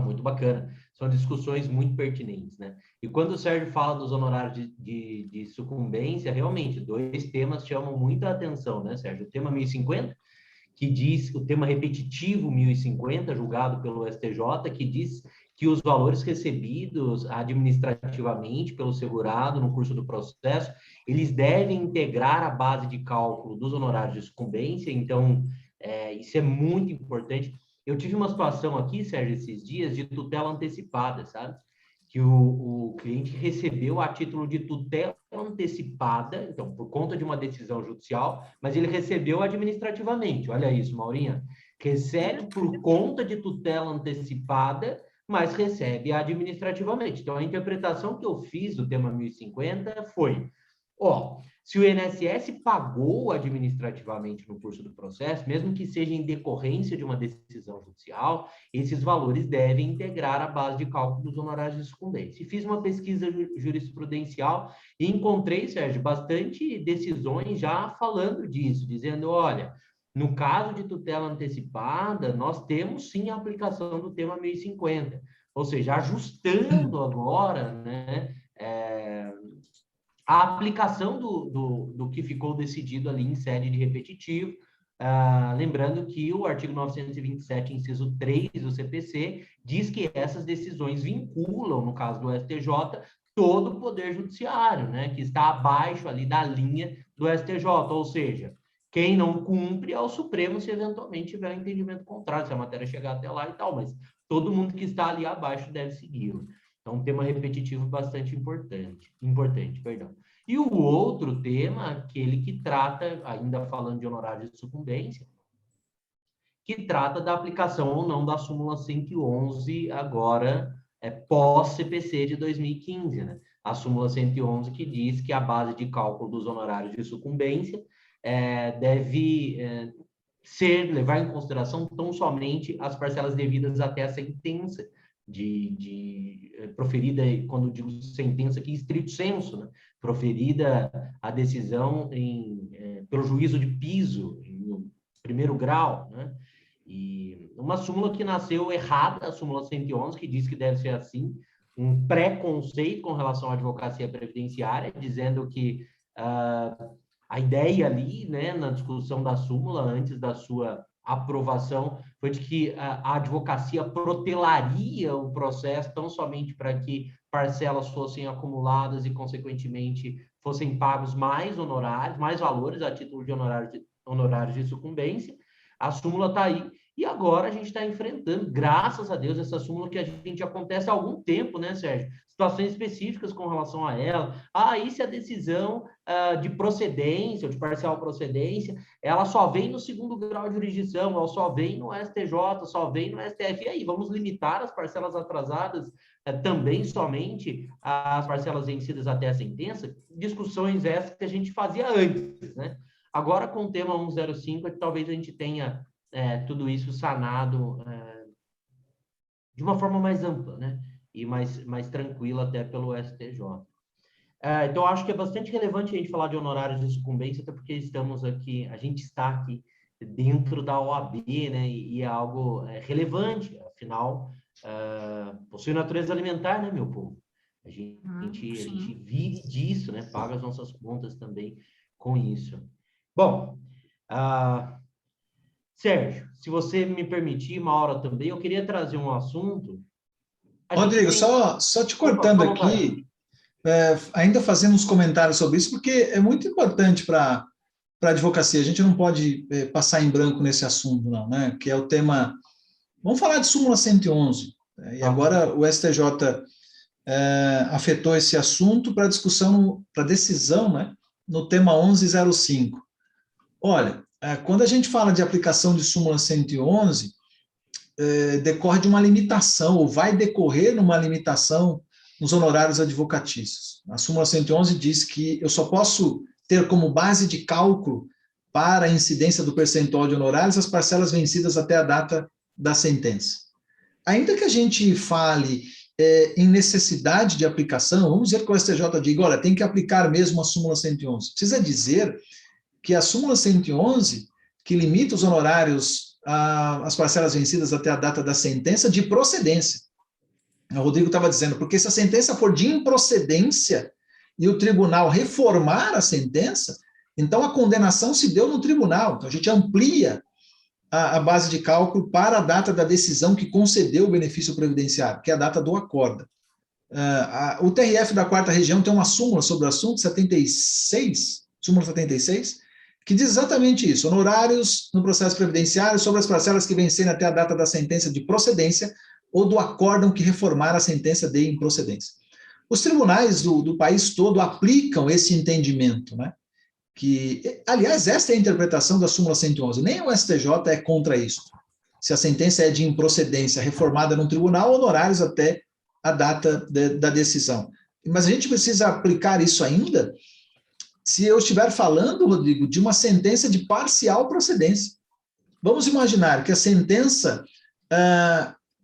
Muito bacana. São discussões muito pertinentes, né? E quando o Sérgio fala dos honorários de sucumbência, realmente, 2 temas chamam muita atenção, né, Sérgio? O tema 1050, que diz, o tema repetitivo 1050, julgado pelo STJ, que diz que os valores recebidos administrativamente pelo segurado no curso do processo, eles devem integrar a base de cálculo dos honorários de sucumbência. Então, isso é muito importante. Eu tive uma situação aqui, Sérgio, esses dias, de tutela antecipada, sabe? Que o cliente recebeu a título de tutela antecipada, então, por conta de uma decisão judicial, mas ele recebeu administrativamente. Olha isso, Maurinha. Recebe por conta de tutela antecipada, mas recebe administrativamente. Então, a interpretação que eu fiz do tema 1050 foi, se o INSS pagou administrativamente no curso do processo, mesmo que seja em decorrência de uma decisão judicial, esses valores devem integrar a base de cálculo dos honorários de sucumbência. E fiz uma pesquisa jurisprudencial e encontrei, Sérgio, bastante decisões já falando disso, dizendo, olha, no caso de tutela antecipada, nós temos sim a aplicação do tema 1050, ou seja, ajustando agora, né, a aplicação do que ficou decidido ali em sede de repetitivo, lembrando que o artigo 927, inciso 3 do CPC, diz que essas decisões vinculam, no caso do STJ, todo o Poder Judiciário, né, que está abaixo ali da linha do STJ, ou seja, quem não cumpre é o Supremo se eventualmente tiver um entendimento contrário, se a matéria chegar até lá e tal, mas todo mundo que está ali abaixo deve segui-lo. Então, um tema repetitivo bastante importante, perdão. E o outro tema, aquele que trata, ainda falando de honorários de sucumbência, que trata da aplicação ou não da súmula 111, agora pós-CPC de 2015, né? A súmula 111 que diz que a base de cálculo dos honorários de sucumbência deve levar em consideração tão somente as parcelas devidas até a sentença proferida, quando digo sentença aqui, estrito senso, né? Proferida a decisão pelo juízo de piso, no primeiro grau, né? E uma súmula que nasceu errada, a súmula 111, que diz que deve ser assim, um preconceito com relação à advocacia previdenciária, dizendo que a ideia ali, né, na discussão da súmula, antes da sua aprovação, foi de que a advocacia protelaria o processo tão somente para que parcelas fossem acumuladas e, consequentemente, fossem pagos mais honorários, mais valores a título de honorários de sucumbência. A súmula está aí. E agora a gente está enfrentando, graças a Deus, essa súmula que a gente acontece há algum tempo, né, Sérgio? Situações específicas com relação a ela. E se a decisão de procedência, ou de parcial procedência, ela só vem no segundo grau de jurisdição, ou só vem no STJ, só vem no STF. E aí, vamos limitar as parcelas atrasadas também somente às parcelas vencidas até a sentença? Discussões essas que a gente fazia antes, né? Agora, com o tema 105, é que talvez a gente tenha tudo isso sanado de uma forma mais ampla, né? E mais tranquila até pelo STJ. Então, acho que é bastante relevante a gente falar de honorários de sucumbência, até porque a gente está aqui dentro da OAB, né? E é algo relevante, afinal, possui natureza alimentar, né, meu povo? A gente vive disso, né? Paga as nossas contas também com isso. Bom, Sérgio, se você me permitir, uma hora também, eu queria trazer um assunto. Rodrigo, só te cortando aqui, ainda fazendo uns comentários sobre isso, porque é muito importante para a advocacia. A gente não pode passar em branco nesse assunto, não, né? Que é o tema. Vamos falar de súmula 111. E agora o STJ afetou esse assunto para discussão, para decisão, né? No tema 1105. Olha, quando a gente fala de aplicação de súmula 111, decorre de uma limitação, ou vai decorrer numa limitação nos honorários advocatícios. A súmula 111 diz que eu só posso ter como base de cálculo para a incidência do percentual de honorários as parcelas vencidas até a data da sentença. Ainda que a gente fale em necessidade de aplicação, vamos dizer que o STJ diga, olha, tem que aplicar mesmo a súmula 111. Precisa dizer que a súmula 111, que limita os honorários às parcelas vencidas até a data da sentença, de procedência. O Rodrigo estava dizendo, porque se a sentença for de improcedência e o tribunal reformar a sentença, então a condenação se deu no tribunal. Então a gente amplia a base de cálculo para a data da decisão que concedeu o benefício previdenciário, que é a data do acórdão. O TRF da 4ª Região tem uma súmula sobre o assunto, 76, súmula 76, que diz exatamente isso, honorários no processo previdenciário sobre as parcelas que vencerem até a data da sentença de procedência ou do acórdão que reformar a sentença de improcedência. Os tribunais do país todo aplicam esse entendimento, né? Que, aliás, esta é a interpretação da súmula 111, nem o STJ é contra isso. Se a sentença é de improcedência reformada no tribunal, honorários até a data da decisão. Mas a gente precisa aplicar isso ainda se eu estiver falando, Rodrigo, de uma sentença de parcial procedência. Vamos imaginar que a sentença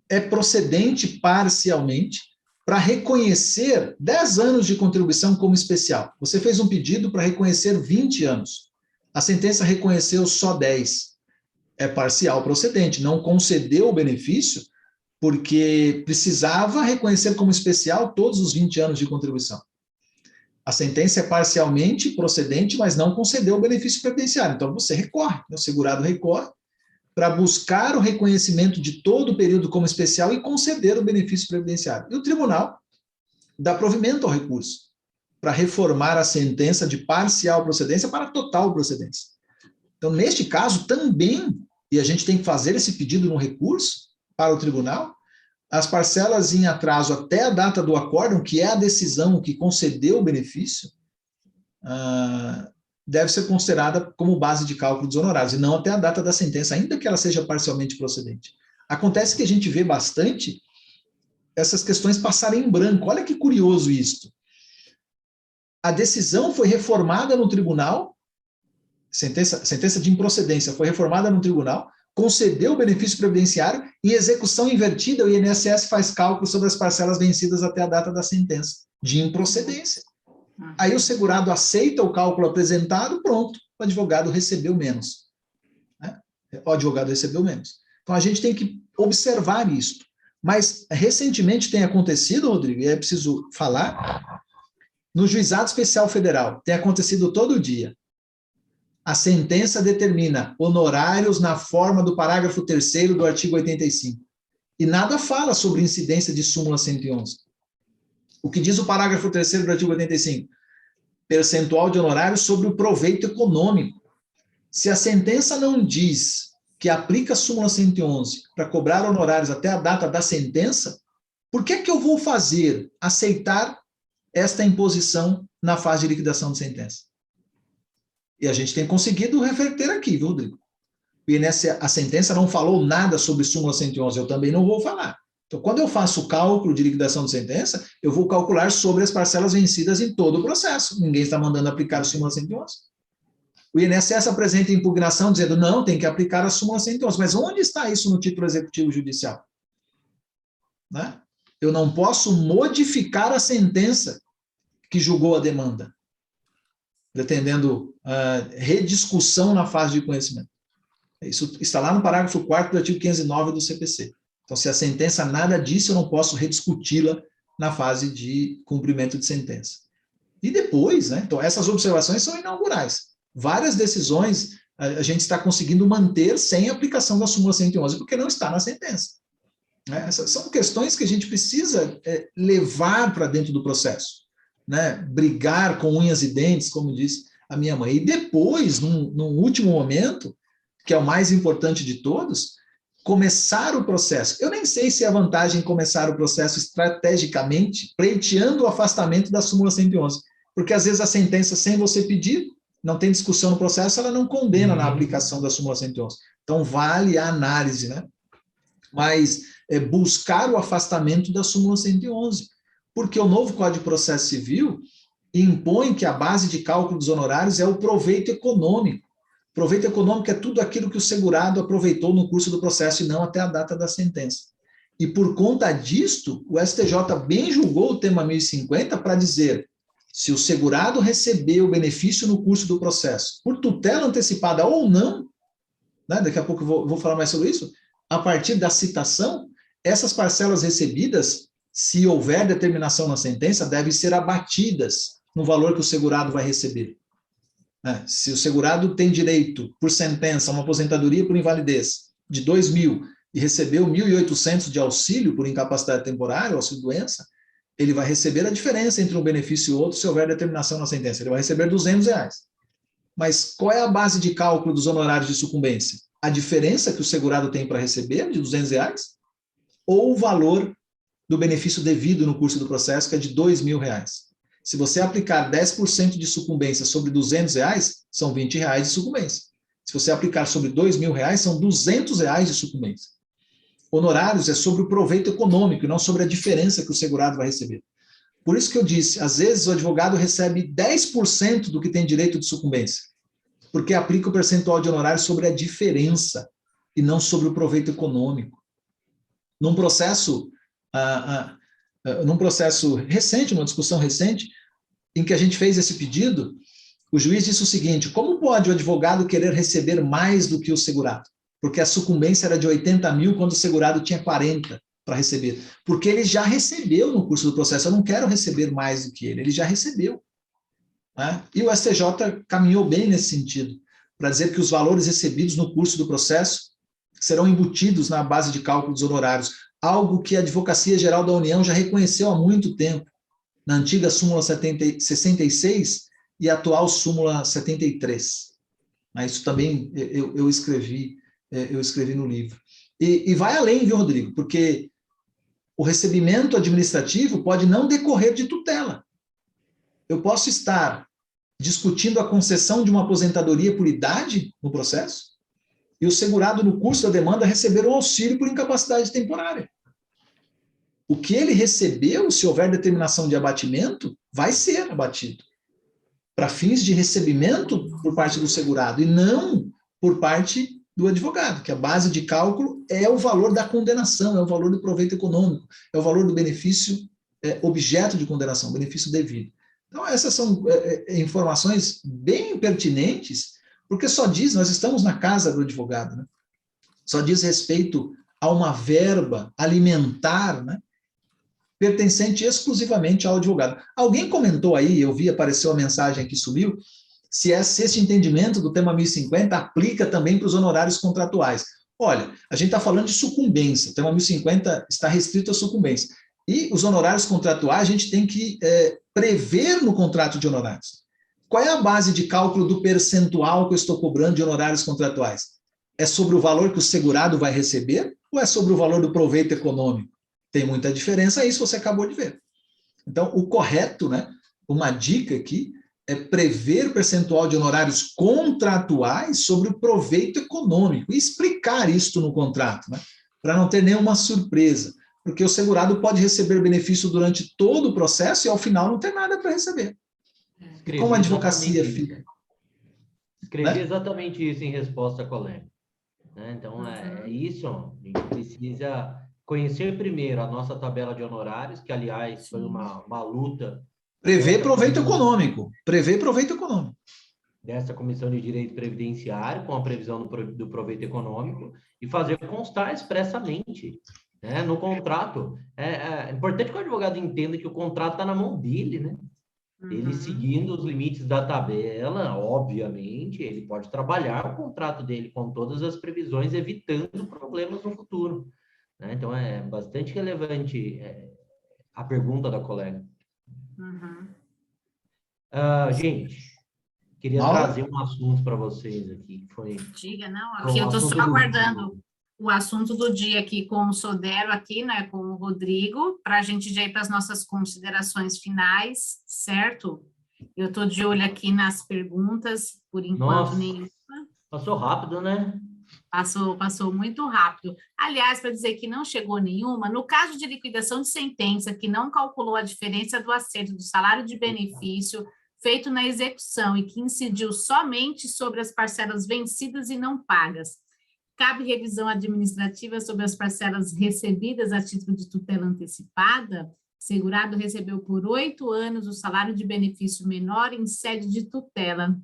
é procedente parcialmente para reconhecer 10 anos de contribuição como especial. Você fez um pedido para reconhecer 20 anos. A sentença reconheceu só 10. É parcial procedente, não concedeu o benefício porque precisava reconhecer como especial todos os 20 anos de contribuição. A sentença é parcialmente procedente, mas não concedeu o benefício previdenciário. Então, você recorre, o segurado recorre para buscar o reconhecimento de todo o período como especial e conceder o benefício previdenciário. E o tribunal dá provimento ao recurso para reformar a sentença de parcial procedência para total procedência. Então, neste caso, também, e a gente tem que fazer esse pedido no recurso para o tribunal, as parcelas em atraso até a data do acórdão, que é a decisão que concedeu o benefício, deve ser considerada como base de cálculo dos honorários, e não até a data da sentença, ainda que ela seja parcialmente procedente. Acontece que a gente vê bastante essas questões passarem em branco. Olha que curioso isto. A decisão foi reformada no tribunal, sentença de improcedência foi reformada no tribunal, concedeu o benefício previdenciário e execução invertida, o INSS faz cálculo sobre as parcelas vencidas até a data da sentença, de improcedência. Aí o segurado aceita o cálculo apresentado, pronto, o advogado recebeu menos. Né? O advogado recebeu menos. Então, a gente tem que observar isso. Mas, recentemente tem acontecido, Rodrigo, e é preciso falar, no Juizado Especial Federal, tem acontecido todo dia. A sentença determina honorários na forma do parágrafo 3º do artigo 85. E nada fala sobre incidência de súmula 111. O que diz o parágrafo 3º do artigo 85? Percentual de honorários sobre o proveito econômico. Se a sentença não diz que aplica a súmula 111 para cobrar honorários até a data da sentença, por que eu vou aceitar esta imposição na fase de liquidação de sentença? E a gente tem conseguido reverter aqui, viu, Rodrigo? E a sentença não falou nada sobre súmula 111, eu também não vou falar. Então, quando eu faço o cálculo de liquidação de sentença, eu vou calcular sobre as parcelas vencidas em todo o processo. Ninguém está mandando aplicar a súmula 111. O INSS apresenta impugnação dizendo, não, tem que aplicar a súmula 111. Mas onde está isso no título executivo judicial? Né? Eu não posso modificar a sentença que julgou a demanda, pretendendo rediscussão na fase de conhecimento. Isso está lá no parágrafo 4º do artigo 509 do CPC. Então, se a sentença nada disse, eu não posso rediscuti-la na fase de cumprimento de sentença. E depois, né, então, essas observações são inaugurais. Várias decisões a gente está conseguindo manter sem aplicação da súmula 111, porque não está na sentença. Né? Essas são questões que a gente precisa levar para dentro do processo. Né? Brigar com unhas e dentes, como disse a minha mãe. E depois, num último momento, que é o mais importante de todos, começar o processo. Eu nem sei se é vantagem começar o processo estrategicamente, pleiteando o afastamento da súmula 111, porque às vezes a sentença, sem você pedir, não tem discussão no processo, ela não condena na aplicação da súmula 111. Então, vale a análise, né? Mas buscar o afastamento da súmula 111, porque o novo Código de Processo Civil impõe que a base de cálculo dos honorários é o proveito econômico. Proveito econômico é tudo aquilo que o segurado aproveitou no curso do processo e não até a data da sentença. E por conta disto, o STJ bem julgou o tema 1050 para dizer se o segurado recebeu o benefício no curso do processo, por tutela antecipada ou não, né, daqui a pouco eu vou falar mais sobre isso, a partir da citação, essas parcelas recebidas, se houver determinação na sentença, devem ser abatidas no valor que o segurado vai receber. Se o segurado tem direito, por sentença, a uma aposentadoria por invalidez de 2.000 e recebeu 1.800 de auxílio por incapacidade temporária, auxílio-doença, ele vai receber a diferença entre um benefício e outro se houver determinação na sentença. Ele vai receber R$200. Mas qual é a base de cálculo dos honorários de sucumbência? A diferença que o segurado tem para receber, de R$200, ou o valor do benefício devido no curso do processo, que é de R$2.000. Se você aplicar 10% de sucumbência sobre R$200, são R$20 de sucumbência. Se você aplicar sobre R$2.000, são R$200 de sucumbência. Honorários é sobre o proveito econômico, e não sobre a diferença que o segurado vai receber. Por isso que eu disse, às vezes o advogado recebe 10% do que tem direito de sucumbência, porque aplica o percentual de honorários sobre a diferença, e não sobre o proveito econômico. Num processo recente, numa discussão recente, em que a gente fez esse pedido, o juiz disse o seguinte: como pode o advogado querer receber mais do que o segurado? Porque a sucumbência era de 80.000 quando o segurado tinha 40 para receber. Porque ele já recebeu no curso do processo. Eu não quero receber mais do que ele já recebeu. Né? E o STJ caminhou bem nesse sentido, para dizer que os valores recebidos no curso do processo serão embutidos na base de cálculo dos honorários, algo que a Advocacia Geral da União já reconheceu há muito tempo, na antiga súmula 66 e a atual súmula 73. Isso também eu escrevi no livro. E vai além, viu, Rodrigo? Porque o recebimento administrativo pode não decorrer de tutela. Eu posso estar discutindo a concessão de uma aposentadoria por idade no processo e o segurado no curso da demanda receber um auxílio por incapacidade temporária. O que ele recebeu, se houver determinação de abatimento, vai ser abatido para fins de recebimento por parte do segurado e não por parte do advogado, que a base de cálculo é o valor da condenação, é o valor do proveito econômico, é o valor do benefício objeto de condenação, benefício devido. Então, essas são informações bem pertinentes, porque só diz, nós estamos na casa do advogado, né? só diz respeito a uma verba alimentar, né, pertencente exclusivamente ao advogado. Alguém comentou aí, eu vi, apareceu a mensagem que subiu, se esse entendimento do tema 1050 aplica também para os honorários contratuais. Olha, a gente está falando de sucumbência, o tema 1050 está restrito à sucumbência. E os honorários contratuais a gente tem que prever no contrato de honorários. Qual é a base de cálculo do percentual que eu estou cobrando de honorários contratuais? É sobre o valor que o segurado vai receber ou é sobre o valor do proveito econômico? Tem muita diferença, isso você acabou de ver. Então, o correto, né, uma dica aqui, é prever o percentual de honorários contratuais sobre o proveito econômico e explicar isto no contrato, né, para não ter nenhuma surpresa, porque o segurado pode receber benefício durante todo o processo e ao final não ter nada para receber. E como a advocacia fica? Escrevi exatamente isso em resposta a colega. Né? Então, é isso, a gente precisa conhecer primeiro a nossa tabela de honorários, que, aliás, foi uma luta. Prever proveito econômico. Prever proveito econômico. Dessa Comissão de Direito Previdenciário, com a previsão do proveito econômico, e fazer constar expressamente, né, no contrato. É importante que o advogado entenda que o contrato está na mão dele, né? Ele seguindo os limites da tabela, obviamente, ele pode trabalhar o contrato dele com todas as previsões, evitando problemas no futuro. Né? Então, é bastante relevante a pergunta da colega. Gente, queria trazer um assunto para vocês aqui. Diga, não, aqui eu estou só aguardando o assunto do dia aqui com o Sodero, aqui, né, com o Rodrigo, para a gente já ir para as nossas considerações finais, certo? Eu estou de olho aqui nas perguntas, por enquanto nenhuma. Passou rápido, né? Passou muito rápido. Aliás, para dizer que não chegou nenhuma, no caso de liquidação de sentença, que não calculou a diferença do acerto do salário de benefício feito na execução e que incidiu somente sobre as parcelas vencidas e não pagas, cabe revisão administrativa sobre as parcelas recebidas a título de tutela antecipada? Segurado recebeu por 8 anos o salário de benefício menor em sede de tutela.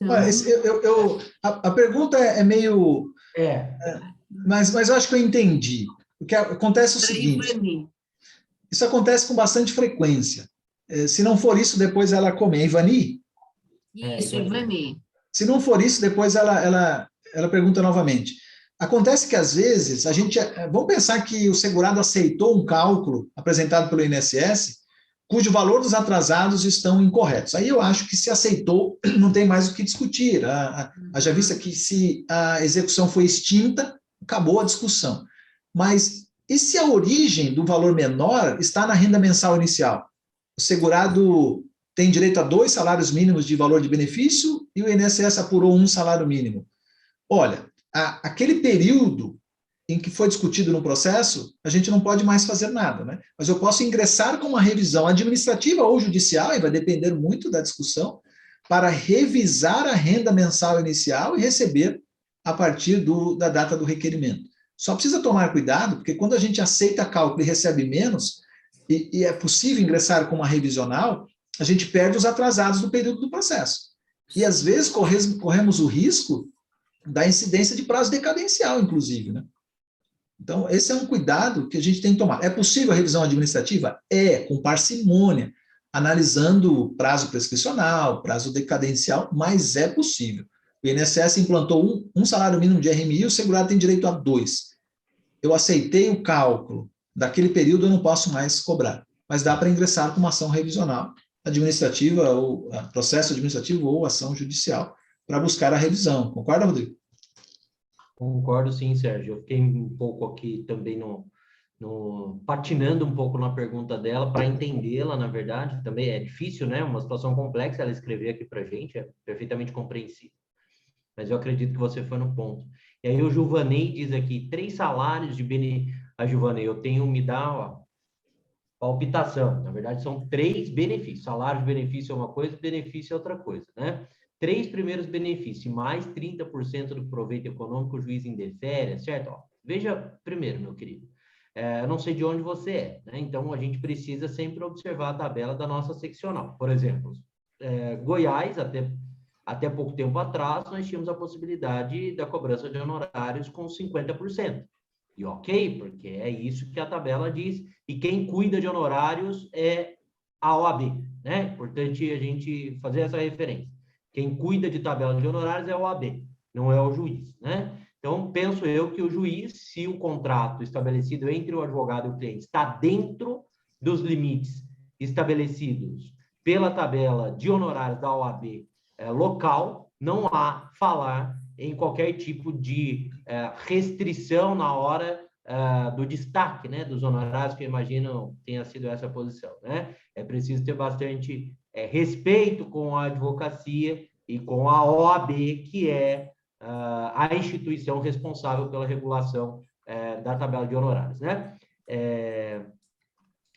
Então, a pergunta é meio... Mas eu acho que eu entendi. O que acontece é o seguinte, isso acontece com bastante frequência. Se não for isso, depois ela come. É Ivani? Isso, Ivani. Se não for isso, depois ela pergunta novamente. Acontece que, às vezes, a gente... Vamos pensar que o segurado aceitou um cálculo apresentado pelo INSS, cujo valor dos atrasados estão incorretos. Aí eu acho que se aceitou, não tem mais o que discutir. Haja vista que se a execução foi extinta, acabou a discussão. Mas e se a origem do valor menor está na renda mensal inicial? O segurado tem direito a 2 salários mínimos de valor de benefício e o INSS apurou 1 salário mínimo. Olha, aquele período em que foi discutido no processo, a gente não pode mais fazer nada, né? Mas eu posso ingressar com uma revisão administrativa ou judicial, e vai depender muito da discussão, para revisar a renda mensal inicial e receber a partir da data do requerimento. Só precisa tomar cuidado, porque quando a gente aceita cálculo e recebe menos, e é possível ingressar com uma revisional, a gente perde os atrasados do período do processo. E, às vezes, corremos o risco da incidência de prazo decadencial, inclusive, né? Então, esse é um cuidado que a gente tem que tomar. É possível a revisão administrativa? Com parcimônia, analisando prazo prescricional, prazo decadencial, mas é possível. O INSS implantou um salário mínimo de RMI, o segurado tem direito a 2. Eu aceitei o cálculo, daquele período eu não posso mais cobrar, mas dá para ingressar com uma ação revisional administrativa, ou processo administrativo ou ação judicial, para buscar a revisão. Concorda, Rodrigo? Concordo, sim, Sérgio. Eu fiquei um pouco aqui também patinando um pouco na pergunta dela para entendê-la, na verdade. Também é difícil, né? Uma situação complexa ela escrever aqui para a gente, é perfeitamente compreensível. Mas eu acredito que você foi no ponto. E aí o Gilvanei diz aqui, 3 salários de benefício. Gilvanei, me dá palpitação. Na verdade, são 3 benefícios. Salário de benefício é uma coisa, benefício é outra coisa, né? 3 primeiros benefícios, mais 30% do proveito econômico, o juiz indefere, certo? Veja primeiro, meu querido. Eu não sei de onde você é, né? Então, a gente precisa sempre observar a tabela da nossa seccional. Por exemplo, Goiás, até pouco tempo atrás, nós tínhamos a possibilidade da cobrança de honorários com 50%. E ok, porque é isso que a tabela diz, e quem cuida de honorários é a OAB, né? Importante a gente fazer essa referência. Quem cuida de tabela de honorários é a OAB, não é o juiz, né? Então, penso eu que o juiz, se o contrato estabelecido entre o advogado e o cliente está dentro dos limites estabelecidos pela tabela de honorários da OAB local, não há falar em qualquer tipo de restrição na hora do destaque, né, dos honorários, que eu imagino tenha sido essa posição, né? É preciso ter bastante respeito com a advocacia e com a OAB, que é a instituição responsável pela regulação da tabela de honorários, né?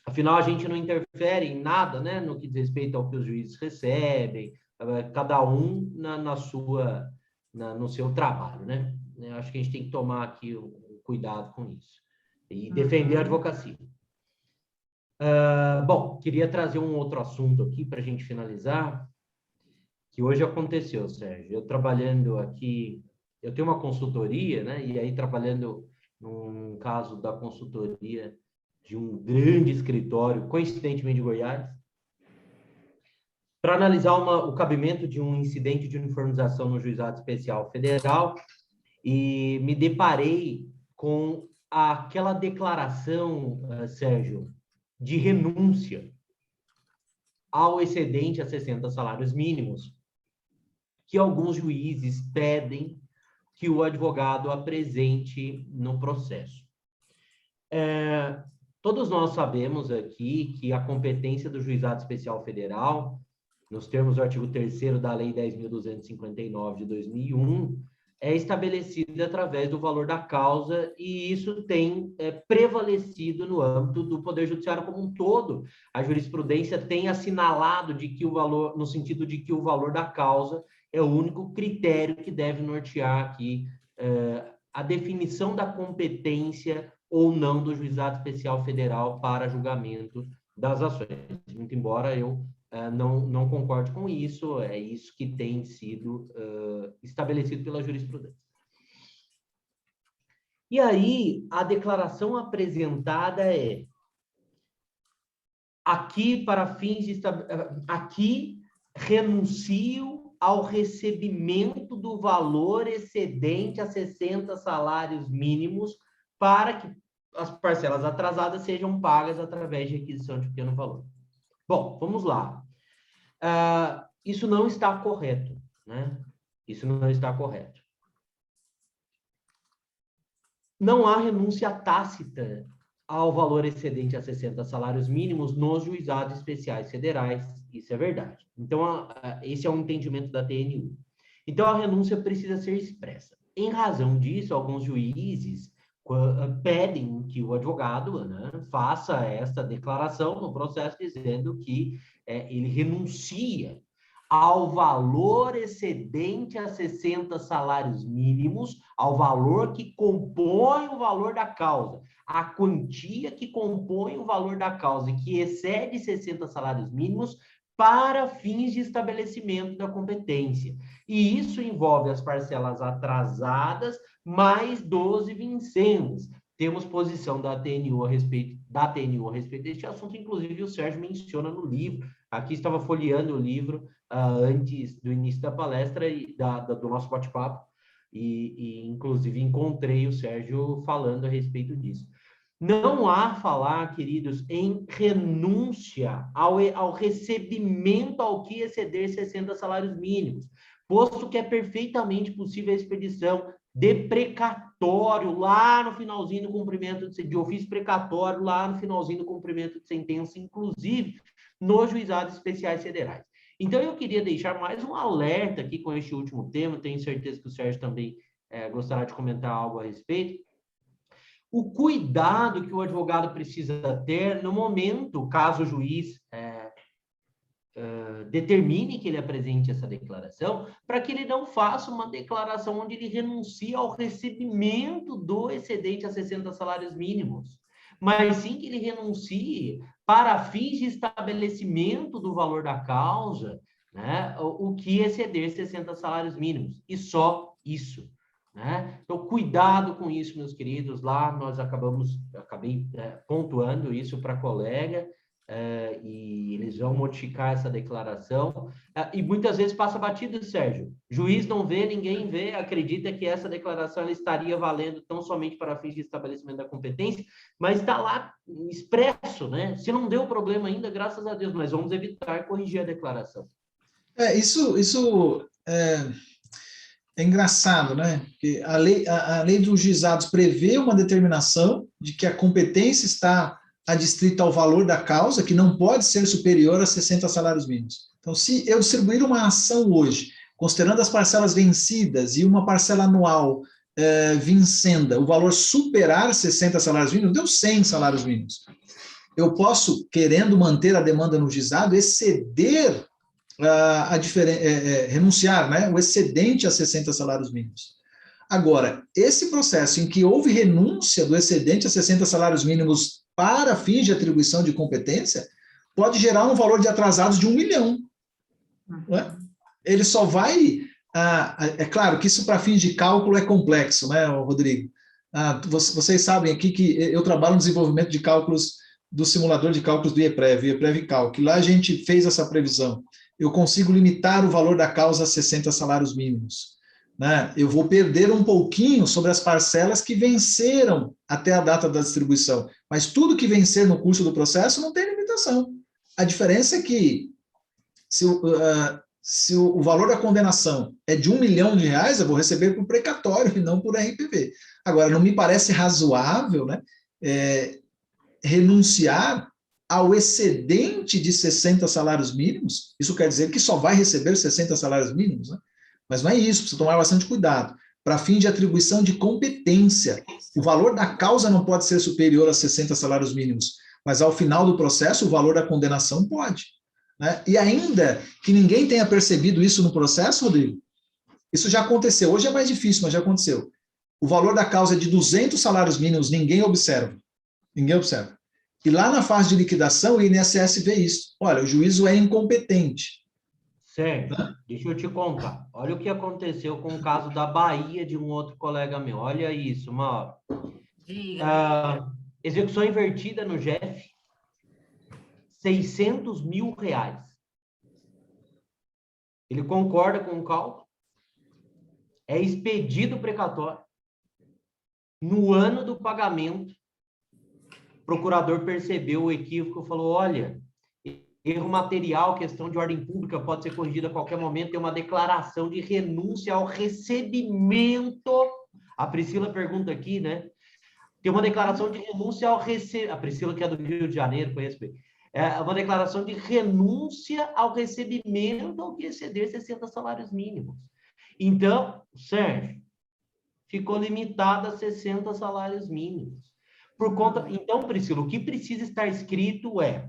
Afinal, a gente não interfere em nada, né, no que diz respeito ao que os juízes recebem, cada um no seu trabalho, né? Eu acho que a gente tem que tomar aqui um cuidado com isso e defender a advocacia. Bom, queria trazer um outro assunto aqui para a gente finalizar, que hoje aconteceu, Sérgio. Eu trabalhando aqui, eu tenho uma consultoria, né? E aí trabalhando num caso da consultoria de um grande escritório, coincidentemente de Goiás, para analisar o cabimento de um incidente de uniformização no Juizado Especial Federal, e me deparei com aquela declaração, Sérgio, de renúncia ao excedente a 60 salários mínimos, que alguns juízes pedem que o advogado apresente no processo. Todos nós sabemos aqui que a competência do Juizado Especial Federal, nos termos do artigo 3º da Lei 10.259 de 2001, é estabelecida através do valor da causa, e isso tem prevalecido no âmbito do Poder Judiciário como um todo. A jurisprudência tem assinalado de que o valor, no sentido de que o valor da causa é o único critério que deve nortear aqui a definição da competência ou não do Juizado Especial Federal para julgamento das ações. Muito embora eu não concorde com isso, é isso que tem sido estabelecido pela jurisprudência. E aí, a declaração apresentada é: aqui, para fins de aqui renuncio ao recebimento do valor excedente a 60 salários mínimos para que as parcelas atrasadas sejam pagas através de requisição de pequeno valor. Bom, vamos lá. Isso não está correto, né? Isso não está correto. Não há renúncia tácita ao valor excedente a 60 salários mínimos nos juizados especiais federais. Isso é verdade. Então, esse é um entendimento da TNU. Então, a renúncia precisa ser expressa. Em razão disso, alguns juízes pedem que o advogado, né, faça esta declaração no processo, dizendo que ele renuncia ao valor excedente a 60 salários mínimos, ao valor que compõe o valor da causa, a quantia que compõe o valor da causa e que excede 60 salários mínimos para fins de estabelecimento da competência. E isso envolve as parcelas atrasadas mais 12 vincendas. Temos posição da TNU a respeito deste assunto, inclusive o Sérgio menciona no livro. Aqui estava folheando o livro antes do início da palestra e do nosso bate-papo, e inclusive encontrei o Sérgio falando a respeito disso. Não há falar, queridos, em renúncia ao recebimento ao que exceder 60 salários mínimos, posto que é perfeitamente possível a expedição de precatório lá no finalzinho do cumprimento de ofício precatório lá no finalzinho do cumprimento de sentença, inclusive nos juizados especiais federais. Então, eu queria deixar mais um alerta aqui com este último tema, tenho certeza que o Sérgio também gostará de comentar algo a respeito. O cuidado que o advogado precisa ter no momento, caso o juiz determine que ele apresente essa declaração, para que ele não faça uma declaração onde ele renuncia ao recebimento do excedente a 60 salários mínimos, mas sim que ele renuncie para fins de estabelecimento do valor da causa né, o que exceder 60 salários mínimos, e só isso. Né? Então, cuidado com isso, meus queridos. Lá nós acabei pontuando isso para a colega, e eles vão modificar essa declaração. E muitas vezes passa batido, Sérgio. Juiz não vê, ninguém vê, acredita que essa declaração ela estaria valendo tão somente para fins de estabelecimento da competência, mas está lá expresso, né? Se não deu problema ainda, graças a Deus, mas vamos evitar corrigir a declaração. Isso é engraçado, né? Porque a lei dos juizados prevê uma determinação de que a competência está adstrita ao valor da causa, que não pode ser superior a 60 salários mínimos. Então, se eu distribuir uma ação hoje, considerando as parcelas vencidas e uma parcela anual vincenda, o valor superar 60 salários mínimos, deu 100 salários mínimos. Eu posso, querendo manter a demanda no juizado, exceder renunciar, né, o excedente a 60 salários mínimos. Agora, esse processo em que houve renúncia do excedente a 60 salários mínimos para fins de atribuição de competência, pode gerar um valor de atrasados de 1 milhão. Não é? Ele só vai... é claro que isso para fins de cálculo é complexo, né, Rodrigo? Vocês sabem aqui que eu trabalho no desenvolvimento de cálculos do simulador de cálculos do IEPREV Calc. Lá a gente fez essa previsão. Eu consigo limitar o valor da causa a 60 salários mínimos. Né? Eu vou perder um pouquinho sobre as parcelas que venceram até a data da distribuição, mas tudo que vencer no curso do processo não tem limitação. A diferença é que se o valor da condenação é de R$1 milhão, eu vou receber por precatório e não por RPV. Agora, não me parece razoável, né, renunciar ao excedente de 60 salários mínimos. Isso quer dizer que só vai receber 60 salários mínimos, né? Mas não é isso, precisa tomar bastante cuidado. Para fim de atribuição de competência, o valor da causa não pode ser superior a 60 salários mínimos, mas ao final do processo, o valor da condenação pode. Né? E ainda que ninguém tenha percebido isso no processo, Rodrigo, isso já aconteceu. Hoje é mais difícil, mas já aconteceu. O valor da causa é de 200 salários mínimos, ninguém observa. Ninguém observa. E lá na fase de liquidação, o INSS vê isso. Olha, o juízo é incompetente. Sérgio, deixa eu te contar. Olha o que aconteceu com o caso da Bahia de um outro colega meu. Olha isso, Mauro. Execução invertida no GEF, R$600 mil. Ele concorda com o cálculo, é expedido o precatório. No ano do pagamento, o procurador percebeu o equívoco e falou, olha, erro material, questão de ordem pública, pode ser corrigida a qualquer momento, tem uma declaração de renúncia ao recebimento. A Priscila pergunta aqui, né? Tem uma declaração de renúncia ao recebimento. A Priscila, que é do Rio de Janeiro, conheço bem. É uma declaração de renúncia ao recebimento ao que exceder 60 salários mínimos. Então, Sérgio, ficou limitado a 60 salários mínimos. Por conta... Então, Priscila, o que precisa estar escrito é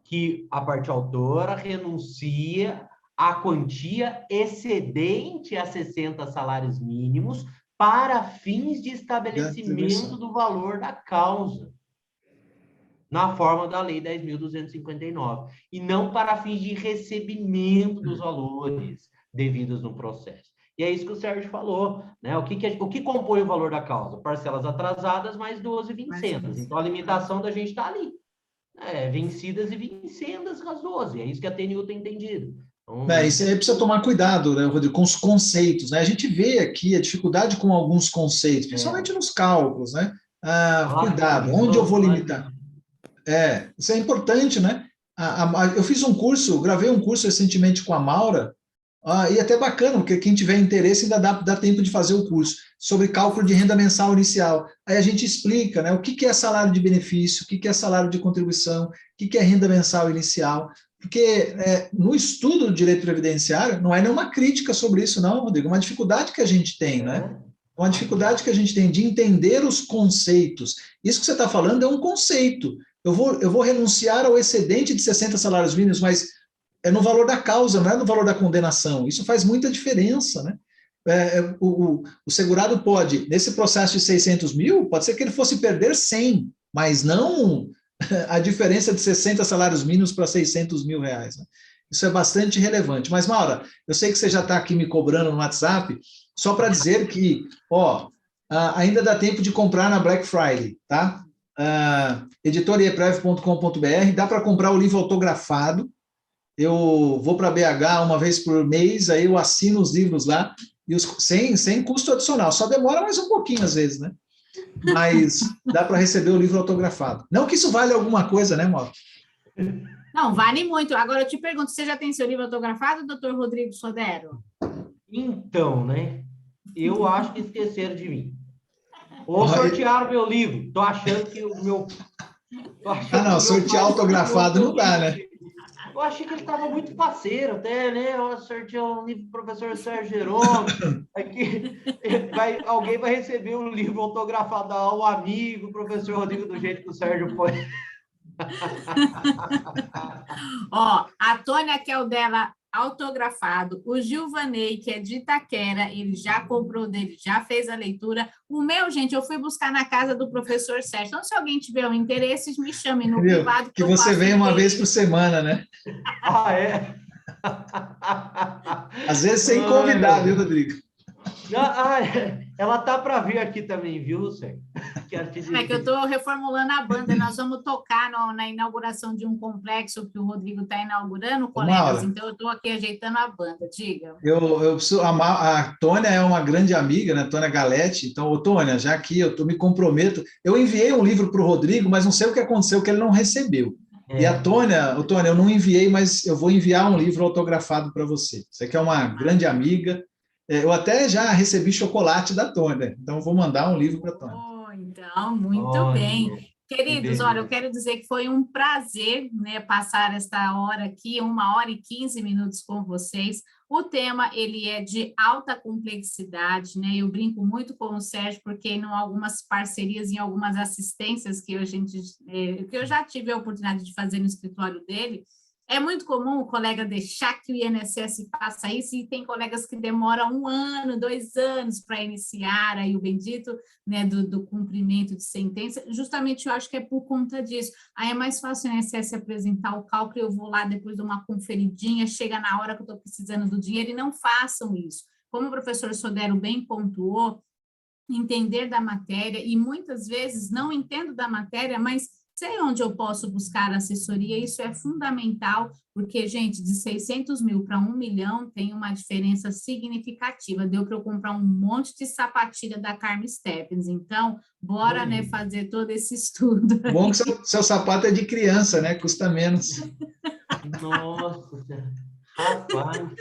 que a parte autora renuncia à quantia excedente a 60 salários mínimos para fins de estabelecimento do valor da causa, na forma da Lei 10.259, e não para fins de recebimento dos valores devidos no processo. E é isso que o Sérgio falou, né? O que compõe o valor da causa? Parcelas atrasadas mais 12 vincendas. Então, a limitação da gente está ali. Vencidas e vincendas as 12. É isso que a TNU tem entendido. Então... Isso aí precisa tomar cuidado, né, Rodrigo, com os conceitos. Né? A gente vê aqui a dificuldade com alguns conceitos, principalmente nos cálculos. Né? Cuidado, onde eu vou limitar? Isso é importante, né? Eu fiz um curso, gravei um curso recentemente com a Maura, e até bacana, porque quem tiver interesse ainda dá tempo de fazer o curso, sobre cálculo de renda mensal inicial. Aí a gente explica, né, o que é salário de benefício, o que é salário de contribuição, o que é renda mensal inicial, porque no estudo do direito previdenciário não é nenhuma crítica sobre isso, não, Rodrigo, é uma dificuldade que a gente tem, né? Uma dificuldade que a gente tem de entender os conceitos. Isso que você está falando é um conceito. Eu vou renunciar ao excedente de 60 salários mínimos, mas é no valor da causa, não é no valor da condenação. Isso faz muita diferença, né? O segurado pode, nesse processo de 600 mil, pode ser que ele fosse perder 100, mas não a diferença de 60 salários mínimos para 600 mil reais. Né? Isso é bastante relevante. Mas, Maura, eu sei que você já está aqui me cobrando no WhatsApp, só para dizer que, ainda dá tempo de comprar na Black Friday, tá? editoriaprev.com.br, dá para comprar o livro autografado. Eu vou para BH uma vez por mês, aí eu assino os livros lá, e sem custo adicional. Só demora mais um pouquinho, às vezes, né? Mas dá para receber o livro autografado. Não que isso vale alguma coisa, né, Mauro? Não, vale muito. Agora eu te pergunto, você já tem seu livro autografado, doutor Rodrigo Sodero? Então, né? Eu acho que esqueceram de mim. Ou sortearam meu livro. Tô achando que o meu... não, sortear autografado não dá, né? Eu achei que ele estava muito parceiro até, né? Eu sorteei um livro do professor Sérgio Jerônimo. Aqui, alguém vai receber um livro autografado ao amigo, professor Rodrigo, do jeito que o Sérgio foi. A Tônia, que é o dela autografado, o Gilvanei, que é de Itaquera, ele já comprou dele, já fez a leitura. O meu, gente, eu fui buscar na casa do professor Sérgio. Então, se alguém tiver um interesse, me chame no privado. Que você vem uma vez por semana, né? É? Às vezes sem convidar, viu, Rodrigo? Ela tá para vir aqui também, viu, Sérgio? É que eu estou reformulando a banda, nós vamos tocar na inauguração de um complexo que o Rodrigo está inaugurando, colegas, então eu estou aqui ajeitando a banda, diga. A Tônia é uma grande amiga, né, Tônia Galete, então, Tônia, já que eu me comprometo, eu enviei um livro para o Rodrigo, mas não sei o que aconteceu, que ele não recebeu. E a Tônia, eu não enviei, mas eu vou enviar um livro autografado para você. Você que é uma grande amiga, eu até já recebi chocolate da Tônia, então vou mandar um livro para a Tônia. Então, muito bem. Queridos, olha, eu quero dizer que foi um prazer, né, passar esta hora aqui, 1h15 com vocês. O tema, ele é de alta complexidade, né? Eu brinco muito com o Sérgio, porque em algumas parcerias, em algumas assistências que eu já tive a oportunidade de fazer no escritório dele, é muito comum o colega deixar que o INSS faça isso, e tem colegas que demoram 1 ano, 2 anos para iniciar aí o bendito, né, do cumprimento de sentença. Justamente eu acho que é por conta disso. Aí é mais fácil o INSS apresentar o cálculo, eu vou lá depois de uma conferidinha, chega na hora que eu estou precisando do dinheiro, e não façam isso. Como o professor Sodero bem pontuou, entender da matéria, e muitas vezes não entendo da matéria, mas sei onde eu posso buscar assessoria. Isso é fundamental, porque, gente, de 600 mil para 1 milhão tem uma diferença significativa. Deu para eu comprar um monte de sapatilha da Carmen Stephens. Então, bora, né, fazer todo esse estudo. Bom que seu sapato é de criança, né? Custa menos. Nossa, rapaz.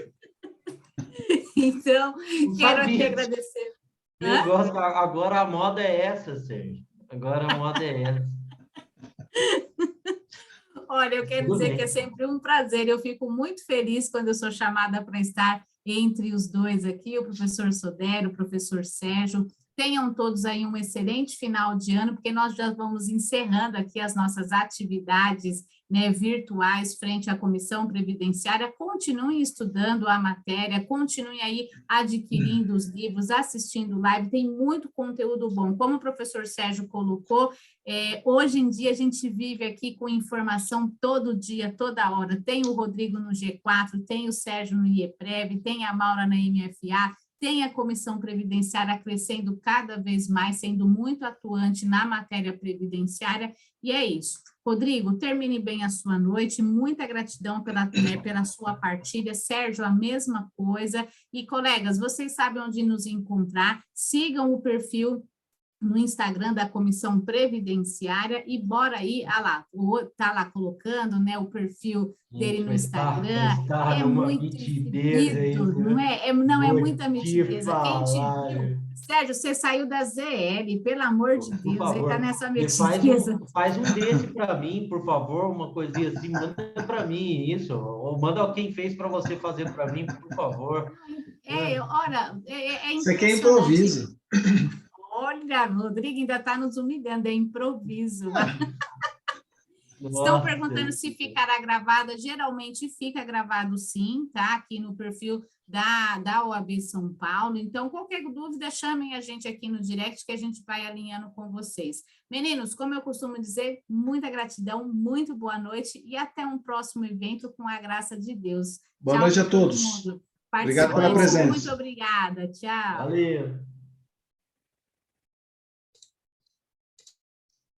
Então, quero aqui agradecer. Agora a moda é essa, Sérgio. Agora a moda é essa. Olha, eu quero dizer que é sempre um prazer, eu fico muito feliz quando eu sou chamada para estar entre os dois aqui, o professor Sodero, o professor Sérgio. Tenham todos aí um excelente final de ano, porque nós já vamos encerrando aqui as nossas atividades, né, virtuais frente à Comissão Previdenciária. Continuem estudando a matéria, continuem aí adquirindo os livros, assistindo live, tem muito conteúdo bom. Como o professor Sérgio colocou, hoje em dia a gente vive aqui com informação todo dia, toda hora. Tem o Rodrigo no G4, tem o Sérgio no IEPREV, tem a Maura na MFA, tem a Comissão Previdenciária crescendo cada vez mais, sendo muito atuante na matéria previdenciária, e é isso. Rodrigo, termine bem a sua noite, muita gratidão pela sua partilha. Sérgio, a mesma coisa. E, colegas, vocês sabem onde nos encontrar, sigam o perfil no Instagram da Comissão Previdenciária e bora aí, tá lá colocando, né, o perfil dele no Instagram, é muito exibido, não é? Não, é muita mitideza. Quem te viu? Sérgio, você saiu da ZL, pelo amor de Deus, ele está nessa mitideza. Faz um desse para mim, por favor, uma coisinha assim, manda para mim isso, ou manda quem fez para você fazer para mim, por favor. Olha, é impressionante. Isso aqui é improviso. Olha, Rodrigo ainda está nos humilhando, é improviso. Estão perguntando se ficará gravada. Geralmente fica gravado sim, tá? Aqui no perfil da OAB São Paulo. Então, qualquer dúvida, chamem a gente aqui no direct que a gente vai alinhando com vocês. Meninos, como eu costumo dizer, muita gratidão, muito boa noite e até um próximo evento com a graça de Deus. Boa noite a todos. Obrigado pela presença. Muito obrigada. Tchau. Valeu.